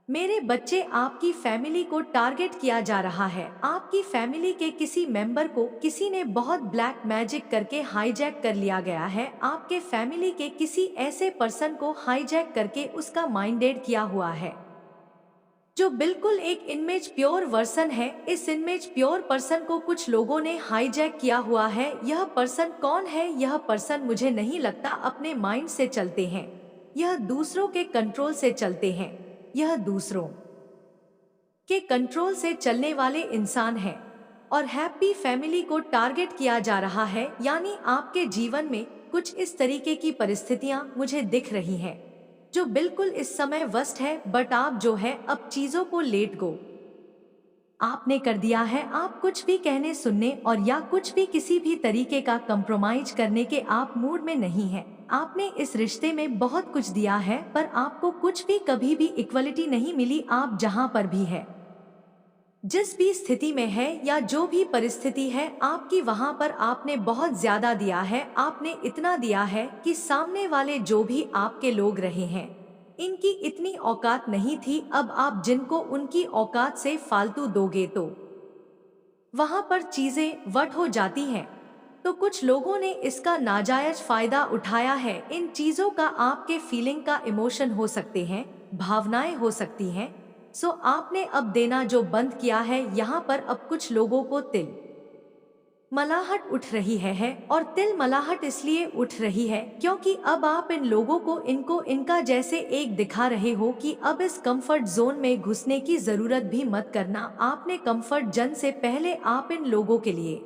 मेरे बच्चे, आपकी फैमिली को टारगेट किया जा रहा है। आपकी फैमिली के किसी मेंबर को किसी ने बहुत ब्लैक मैजिक करके हाईजैक कर लिया गया है। आपके फैमिली के किसी ऐसे पर्सन को हाईजैक करके उसका माइंडेड किया हुआ है, जो बिल्कुल एक इमेज प्योर वर्सन है। इस इमेज प्योर पर्सन को कुछ लोगों ने हाईजैक किया हुआ है। यह पर्सन कौन है? यह पर्सन मुझे नहीं लगता अपने माइंड से चलते हैं, यह दूसरों के कंट्रोल से चलते हैं, यह दूसरों के कंट्रोल से चलने वाले इंसान हैं। और हैप्पी फैमिली को टारगेट किया जा रहा है, यानी आपके जीवन में कुछ इस तरीके की परिस्थितियां मुझे दिख रही हैं, जो बिल्कुल इस समय वर्स्ट है। बट आप जो है अब चीजों को लेट गो आपने कर दिया है। आप कुछ भी कहने, सुनने और या कुछ भी किसी भी तरीके का कंप्रोमाइज करने के आप मूड में नहीं है। आपने इस रिश्ते में बहुत कुछ दिया है, पर आपको कुछ भी कभी भी इक्वलिटी नहीं मिली। आप जहां पर भी है, जिस भी स्थिति में है या जो भी परिस्थिति है आपकी, वहां पर आपने बहुत ज्यादा दिया है। आपने इतना दिया है कि सामने वाले जो भी आपके लोग रहे हैं, इनकी इतनी औकात नहीं थी। अब आप जिनको उनकी औकात से फालतू दोगे तो वहां पर चीजें वट हो जाती हैं। तो कुछ लोगों ने इसका नाजायज फायदा उठाया है। इन चीजों का आपके फीलिंग का इमोशन हो सकते हैं, भावनाएं हो सकती हैं। सो आपने अब देना जो बंद किया है। यहाँ पर अब कुछ लोगों को तिल मलाहट उठ रही है, और तिल मलाहट इसलिए उठ रही है क्योंकि अब आप इन लोगों को, इनको इनका जैसे एक दिखा रहे हो कि अब इस कंफर्ट जोन में घुसने की जरूरत भी मत करना। आपने कंफर्ट जोन से पहले आप इन लोगों के लिए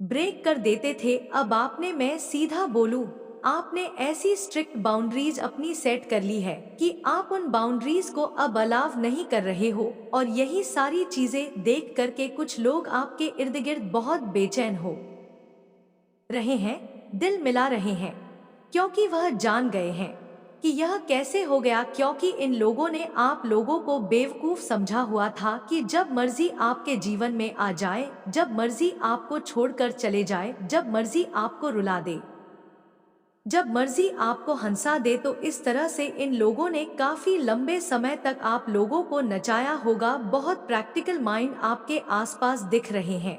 ब्रेक कर देते थे। अब आपने, मैं सीधा बोलूं, आपने ऐसी स्ट्रिक्ट बाउंड्रीज अपनी सेट कर ली है कि आप उन बाउंड्रीज को अब अलाव नहीं कर रहे हो। और यही सारी चीजें देख करके कुछ लोग आपके इर्द गिर्द बहुत बेचैन हो रहे हैं, दिल मिला रहे हैं, क्योंकि वह जान गए हैं कि यह कैसे हो गया। क्योंकि इन लोगों ने आप लोगों को बेवकूफ समझा हुआ था कि जब मर्जी आपके जीवन में आ जाए, जब मर्जी आपको छोड़कर चले जाए, जब मर्जी आपको रुला दे, जब मर्जी आपको हंसा दे। तो इस तरह से इन लोगों ने काफी लंबे समय तक आप लोगों को नचाया होगा। बहुत प्रैक्टिकल माइंड आपके आसपास दिख रहे हैं,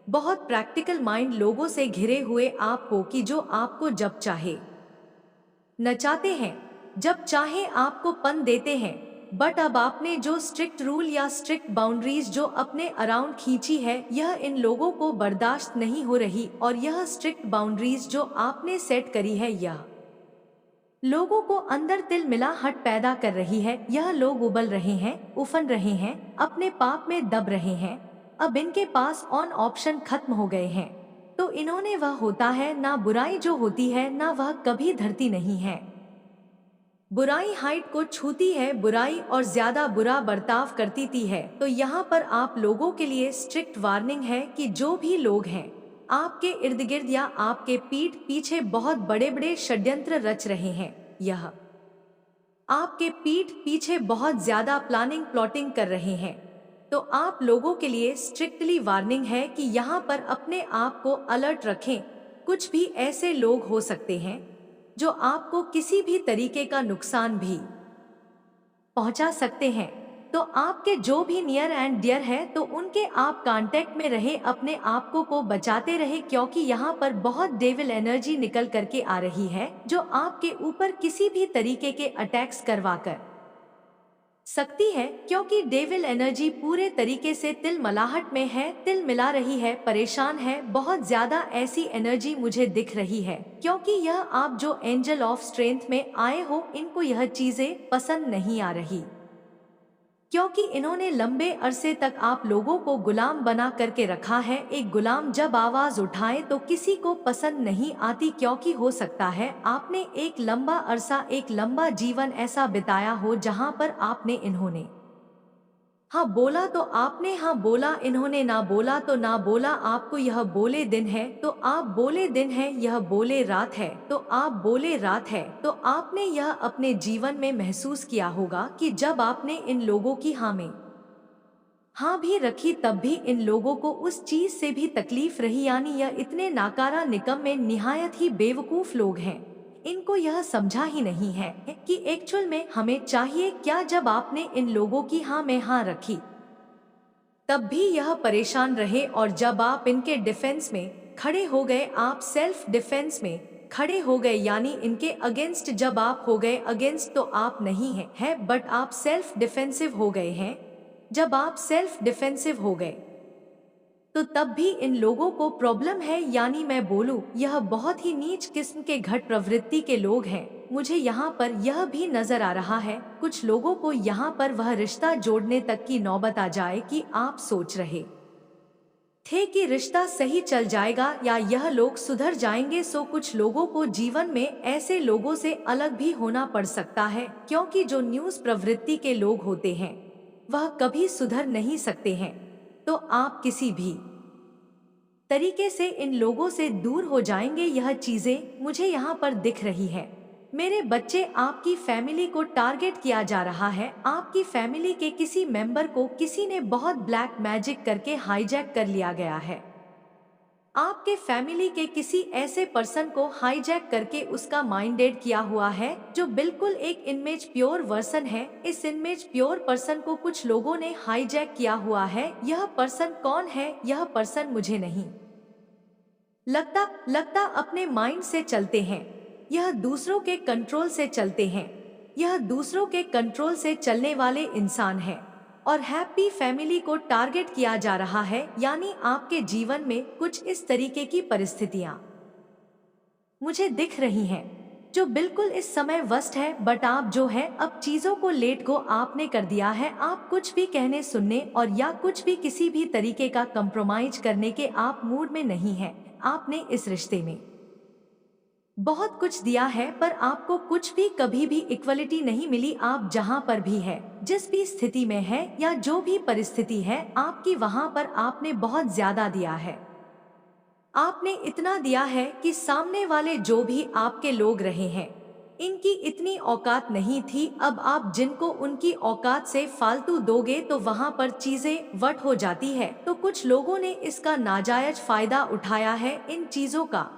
बहुत प्रैक्टिकल माइंड लोगों से घिरे हुए आपको, कि जो आपको जब चाहे नचाते हैं, जब चाहे आपको पन देते हैं। बट अब आपने जो स्ट्रिक्ट रूल या स्ट्रिक्ट बाउंड्रीज जो अपने अराउंड खींची है, यह इन लोगों को बर्दाश्त नहीं हो रही। और यह स्ट्रिक्ट बाउंड्रीज जो आपने सेट करी है, यह लोगों को अंदर तिल मिलाहट पैदा कर रही है। यह लोग उबल रहे हैं, उफन रहे हैं, अपने पाप में दब रहे हैं। अब इनके पास ऑन ऑप्शन खत्म हो गए हैं, तो इन्होंने, वह होता है ना बुराई जो होती है ना, वह कभी धरती नहीं है। बुराई हाइट को छूती है, बुराई और ज्यादा बुरा बर्ताव करती थी है। तो यहाँ पर आप लोगों के लिए स्ट्रिक्ट वार्निंग है कि जो भी लोग हैं आपके इर्द गिर्द या आपके पीठ पीछे बहुत बड़े बड़े षड्यंत्र रच रहे हैं। यह आपके पीठ पीछे बहुत ज्यादा प्लानिंग प्लॉटिंग कर रहे हैं। तो आप लोगों के लिए स्ट्रिक्टली वार्निंग है कि यहाँ पर अपने आप को अलर्ट रखें। कुछ भी ऐसे लोग हो सकते हैं जो आपको किसी भी तरीके का नुकसान भी पहुंचा सकते हैं। तो आपके जो भी नियर एंड डियर है तो उनके आप कांटेक्ट में रहे, अपने आप को बचाते रहे, क्योंकि यहाँ पर बहुत डेविल एनर्जी निकल करके आ रही है जो आपके ऊपर किसी भी तरीके के अटैक्स करवाकर सकती है। क्योंकि डेविल एनर्जी पूरे तरीके से तिलमिलाहट में है, तिल मिला रही है, परेशान है, बहुत ज्यादा ऐसी एनर्जी मुझे दिख रही है। क्योंकि यह आप जो एंजल ऑफ स्ट्रेंथ में आए हो, इनको यह चीजें पसंद नहीं आ रही, क्योंकि इन्होंने लंबे अरसे तक आप लोगों को गुलाम बना करके रखा है। एक गुलाम जब आवाज उठाए तो किसी को पसंद नहीं आती, क्योंकि हो सकता है आपने एक लंबा अरसा, एक लंबा जीवन ऐसा बिताया हो जहां पर आपने इन्होंने हाँ बोला तो आपने हाँ बोला, इन्होंने ना बोला तो ना बोला। आपको यह बोले दिन है तो आप बोले दिन है, यह बोले रात है तो आप बोले रात है। तो आपने यह अपने जीवन में महसूस किया होगा कि जब आपने इन लोगों की हाँ में हाँ भी रखी तब भी इन लोगों को उस चीज से भी तकलीफ रही, यानी यह इतने नाकारा निकम्मे निहायत ही बेवकूफ लोग हैं। इनको यह समझा ही नहीं है कि एक्चुअल में हमें चाहिए क्या। जब आपने इन लोगों की हाँ में हाँ रखी तब भी यह परेशान रहे, और जब आप इनके डिफेंस में खड़े हो गए, आप सेल्फ डिफेंस में खड़े हो गए, यानी इनके अगेंस्ट जब आप हो गए, अगेंस्ट तो आप नहीं है बट आप सेल्फ डिफेंसिव हो गए हैं। जब आप सेल्फ डिफेंसिव हो गए तो तब भी इन लोगों को प्रॉब्लम है, यानी मैं बोलूं यह बहुत ही नीच किस्म के घट प्रवृत्ति के लोग हैं। मुझे यहाँ पर यह भी नजर आ रहा है कुछ लोगों को यहाँ पर वह रिश्ता जोड़ने तक की नौबत आ जाए कि आप सोच रहे थे कि रिश्ता सही चल जाएगा या यह लोग सुधर जाएंगे। सो कुछ लोगों को जीवन में ऐसे लोगों से अलग भी होना पड़ सकता है, क्योंकि जो न्यूज़ प्रवृत्ति के लोग होते हैं वह कभी सुधर नहीं सकते हैं। तो आप किसी भी तरीके से इन लोगों से दूर हो जाएंगे। यह चीजें मुझे यहाँ पर दिख रही है। मेरे बच्चे, आपकी फैमिली को टारगेट किया जा रहा है। आपकी फैमिली के किसी मेंबर को किसी ने बहुत ब्लैक मैजिक करके हाईजैक कर लिया गया है। आपके फैमिली के किसी ऐसे पर्सन को हाईजैक करके उसका माइंडेड किया हुआ है जो बिल्कुल एक इमेज प्योर वर्सन है। इस इमेज प्योर पर्सन को कुछ लोगों ने हाईजैक किया हुआ है। यह पर्सन कौन है? यह पर्सन मुझे नहीं लगता अपने माइंड से चलते हैं। यह दूसरों के कंट्रोल से चलते हैं। यह दूसरों के कंट्रोल से चलने वाले इंसान हैं। और हैप्पी फैमिली को टारगेट किया जा रहा है, यानी आपके जीवन में कुछ इस तरीके की परिस्थितियां मुझे दिख रही हैं जो बिल्कुल इस समय वर्स्ट है। बट आप जो है अब चीजों को लेट गो आपने कर दिया है। आप कुछ भी कहने सुनने और या कुछ भी किसी भी तरीके का कंप्रोमाइज करने के आप मूड में नहीं है। आपने इस रिश्ते में बहुत कुछ दिया है पर आपको कुछ भी कभी भी इक्वलिटी नहीं मिली। आप जहां पर भी है, जिस भी स्थिति में है या जो भी परिस्थिति है आपकी, वहां पर आपने बहुत ज्यादा दिया है। आपने इतना दिया है कि सामने वाले जो भी आपके लोग रहे हैं इनकी इतनी औकात नहीं थी। अब आप जिनको उनकी औकात से फालतू दोगे तो वहां पर चीजें वट हो जाती है। तो कुछ लोगों ने इसका नाजायज फायदा उठाया है इन चीजों का।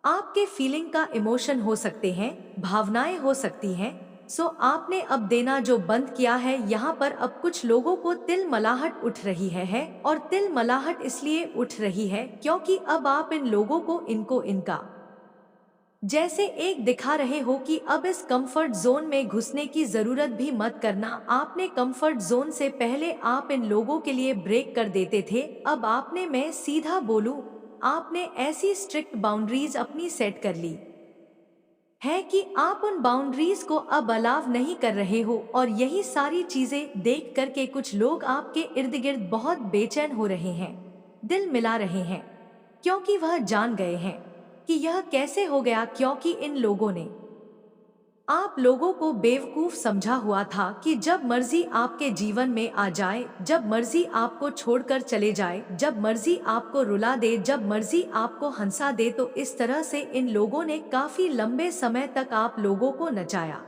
आपके फीलिंग का इमोशन हो सकते हैं, भावनाएं हो सकती हैं। सो आपने अब देना जो बंद किया है। यहाँ पर अब कुछ लोगों को तिलमिलाहट उठ रही है और तिलमिलाहट इसलिए उठ रही है क्योंकि अब आप इन लोगों को इनका जैसे एक दिखा रहे हो कि अब इस कंफर्ट जोन में घुसने की जरूरत भी मत करना। आपने कंफर्ट जोन से पहले आप इन लोगों के लिए ब्रेक कर देते थे। अब आपने, मैं सीधा बोलूं, आपने ऐसी स्ट्रिक्ट बाउंड्रीज अपनी सेट कर ली है कि आप उन बाउंड्रीज को अब अलाव नहीं कर रहे हो। और यही सारी चीजें देख करके कुछ लोग आपके इर्द गिर्द बहुत बेचैन हो रहे हैं, दिल मिला रहे हैं, क्योंकि वह जान गए हैं कि यह कैसे हो गया। क्योंकि इन लोगों ने आप लोगों को बेवकूफ समझा हुआ था कि जब मर्जी आपके जीवन में आ जाए, जब मर्जी आपको छोड़कर चले जाए, जब मर्जी आपको रुला दे, जब मर्जी आपको हंसा दे, तो इस तरह से इन लोगों ने काफी लंबे समय तक आप लोगों को नचाया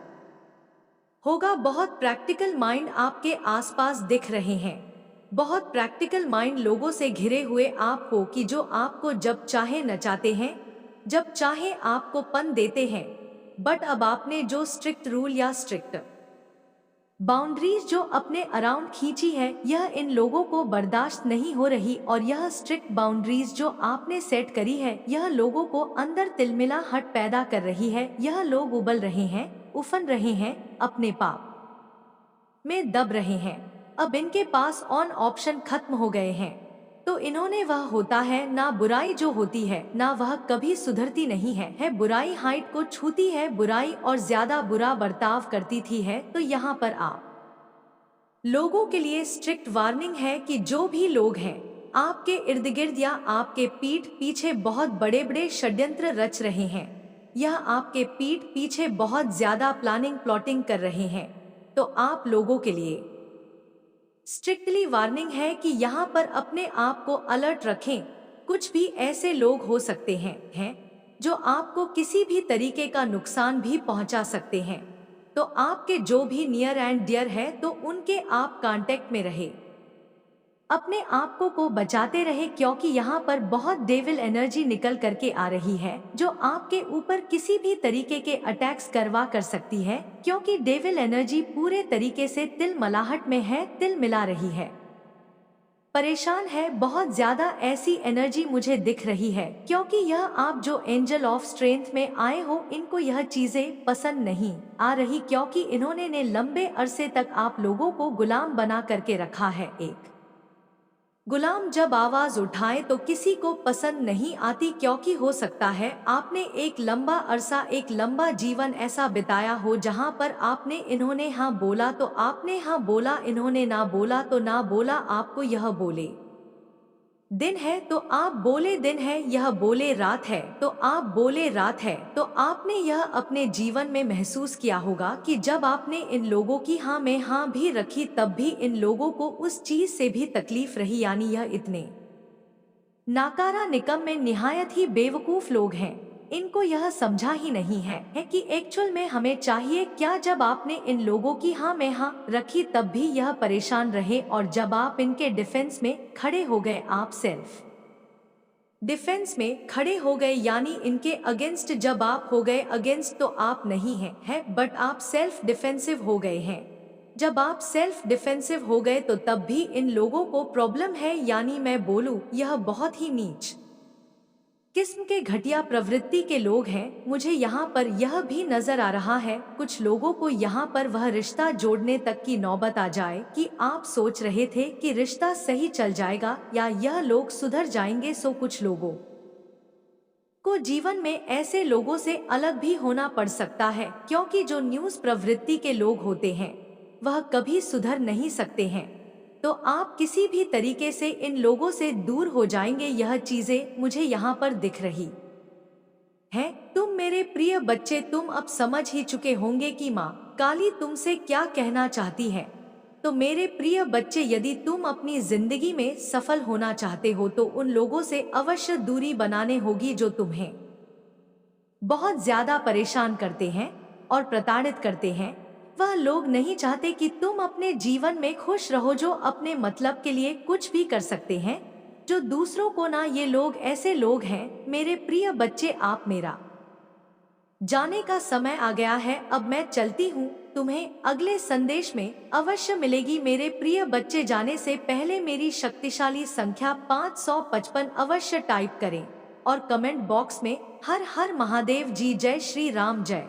होगा। बहुत प्रैक्टिकल माइंड आपके आसपास दिख रहे हैं। बहुत प्रैक्टिकल माइंड लोगों से घिरे हुए आप हो कि जो आपको जब चाहे नचाते हैं, जब चाहे आपको पन देते हैं। बट अब आपने जो स्ट्रिक्ट रूल या स्ट्रिक्ट बाउंड्रीज जो अपने अराउंड खींची है, यह इन लोगों को बर्दाश्त नहीं हो रही। और यह स्ट्रिक्ट बाउंड्रीज जो आपने सेट करी है, यह लोगों को अंदर तिलमिलाहट पैदा कर रही है। यह लोग उबल रहे हैं, उफन रहे हैं, अपने पाप में दब रहे हैं। अब इनके पास ऑन ऑप्शन खत्म हो गए हैं। तो इन्होंने वह होता है ना, बुराई जो होती है ना, वह कभी सुधरती नहीं है। बुराई हाइट को छूती है, बुराई और ज्यादा बुरा बर्ताव करती थी है। तो यहाँ पर आप लोगों के लिए स्ट्रिक्ट वार्निंग है कि जो भी लोग हैं आपके इर्द गिर्द या आपके पीठ पीछे बहुत बड़े बड़े षड्यंत्र रच रहे हैं, यह आपके पीठ पीछे बहुत ज्यादा प्लानिंग प्लॉटिंग कर रहे हैं, तो आप लोगों के लिए स्ट्रिक्टली वार्निंग है कि यहाँ पर अपने आप को अलर्ट रखें। कुछ भी ऐसे लोग हो सकते हैं जो आपको किसी भी तरीके का नुकसान भी पहुंचा सकते हैं। तो आपके जो भी नियर एंड डियर है, तो उनके आप कांटेक्ट में रहे, अपने आप को बचाते रहे, क्योंकि यहाँ पर बहुत डेविल एनर्जी निकल करके आ रही है जो आपके ऊपर किसी भी तरीके के अटैक्स करवा कर सकती है। क्योंकि डेविल एनर्जी पूरे तरीके से तिलमिलाहट में है, तिल मिला रही है, परेशान है। बहुत ज्यादा ऐसी एनर्जी मुझे दिख रही है, क्योंकि यह आप जो एंजल ऑफ स्ट्रेंथ में आए हो, इनको यह चीजें पसंद नहीं आ रही, क्योंकि इन्होंने ने लंबे अरसे तक आप लोगों को गुलाम बना करके रखा है। एक गुलाम जब आवाज उठाए तो किसी को पसंद नहीं आती, क्योंकि हो सकता है आपने एक लंबा अरसा, एक लंबा जीवन ऐसा बिताया हो जहां पर आपने इन्होंने हाँ बोला तो आपने हाँ बोला, इन्होंने ना बोला तो ना बोला। आपको यह बोले दिन है तो आप बोले दिन है, यह बोले रात है तो आप बोले रात है। तो आपने यह अपने जीवन में महसूस किया होगा कि जब आपने इन लोगों की हाँ में हाँ भी रखी, तब भी इन लोगों को उस चीज से भी तकलीफ रही। यानी यह इतने नाकारा निकम में निहायत ही बेवकूफ लोग हैं, इनको यह समझा ही नहीं है कि एक्चुअल में हमें चाहिए क्या। जब आपने इन लोगों की हाँ में हाँ रखी, तब भी यह परेशान रहे, और जब आप इनके डिफेंस में खड़े हो गए, आप सेल्फ डिफेंस में खड़े हो गए, यानी इनके अगेंस्ट जब आप हो गए, अगेंस्ट तो आप नहीं है बट आप सेल्फ डिफेंसिव हो गए हैं। जब आप सेल्फ डिफेंसिव हो गए तो तब भी इन लोगों को प्रॉब्लम है। यानी मैं बोलूं, यह बहुत ही नीच किस्म के घटिया प्रवृत्ति के लोग हैं। मुझे यहाँ पर यह भी नजर आ रहा है कुछ लोगों को यहाँ पर वह रिश्ता जोड़ने तक की नौबत आ जाए कि आप सोच रहे थे कि रिश्ता सही चल जाएगा या यह लोग सुधर जाएंगे। सो कुछ लोगों को जीवन में ऐसे लोगों से अलग भी होना पड़ सकता है, क्योंकि जो न्यूज़ प्रवृत्ति के लोग होते हैं वह कभी सुधर नहीं सकते हैं। तो आप किसी भी तरीके से इन लोगों से दूर हो जाएंगे। यह चीजें मुझे यहाँ पर दिख रही हैं। तुम मेरे प्रिय बच्चे, तुम अब समझ ही चुके होंगे कि माँ काली तुमसे क्या कहना चाहती है। तो मेरे प्रिय बच्चे, यदि तुम अपनी जिंदगी में सफल होना चाहते हो तो उन लोगों से अवश्य दूरी बनाने होगी जो तुम्हें बहुत ज्यादा परेशान करते हैं और प्रताड़ित करते हैं। वह लोग नहीं चाहते कि तुम अपने जीवन में खुश रहो, जो अपने मतलब के लिए कुछ भी कर सकते हैं, जो दूसरों को ना। ये लोग ऐसे लोग हैं मेरे प्रिय बच्चे। आप मेरा जाने का समय आ गया है, अब मैं चलती हूँ। तुम्हें अगले संदेश में अवश्य मिलेगी मेरे प्रिय बच्चे। जाने से पहले मेरी शक्तिशाली संख्या 555 अवश्य टाइप करें और कमेंट बॉक्स में हर हर महादेव जी, जय श्री राम, जय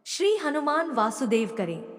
श्री हनुमान वासुदेव करें।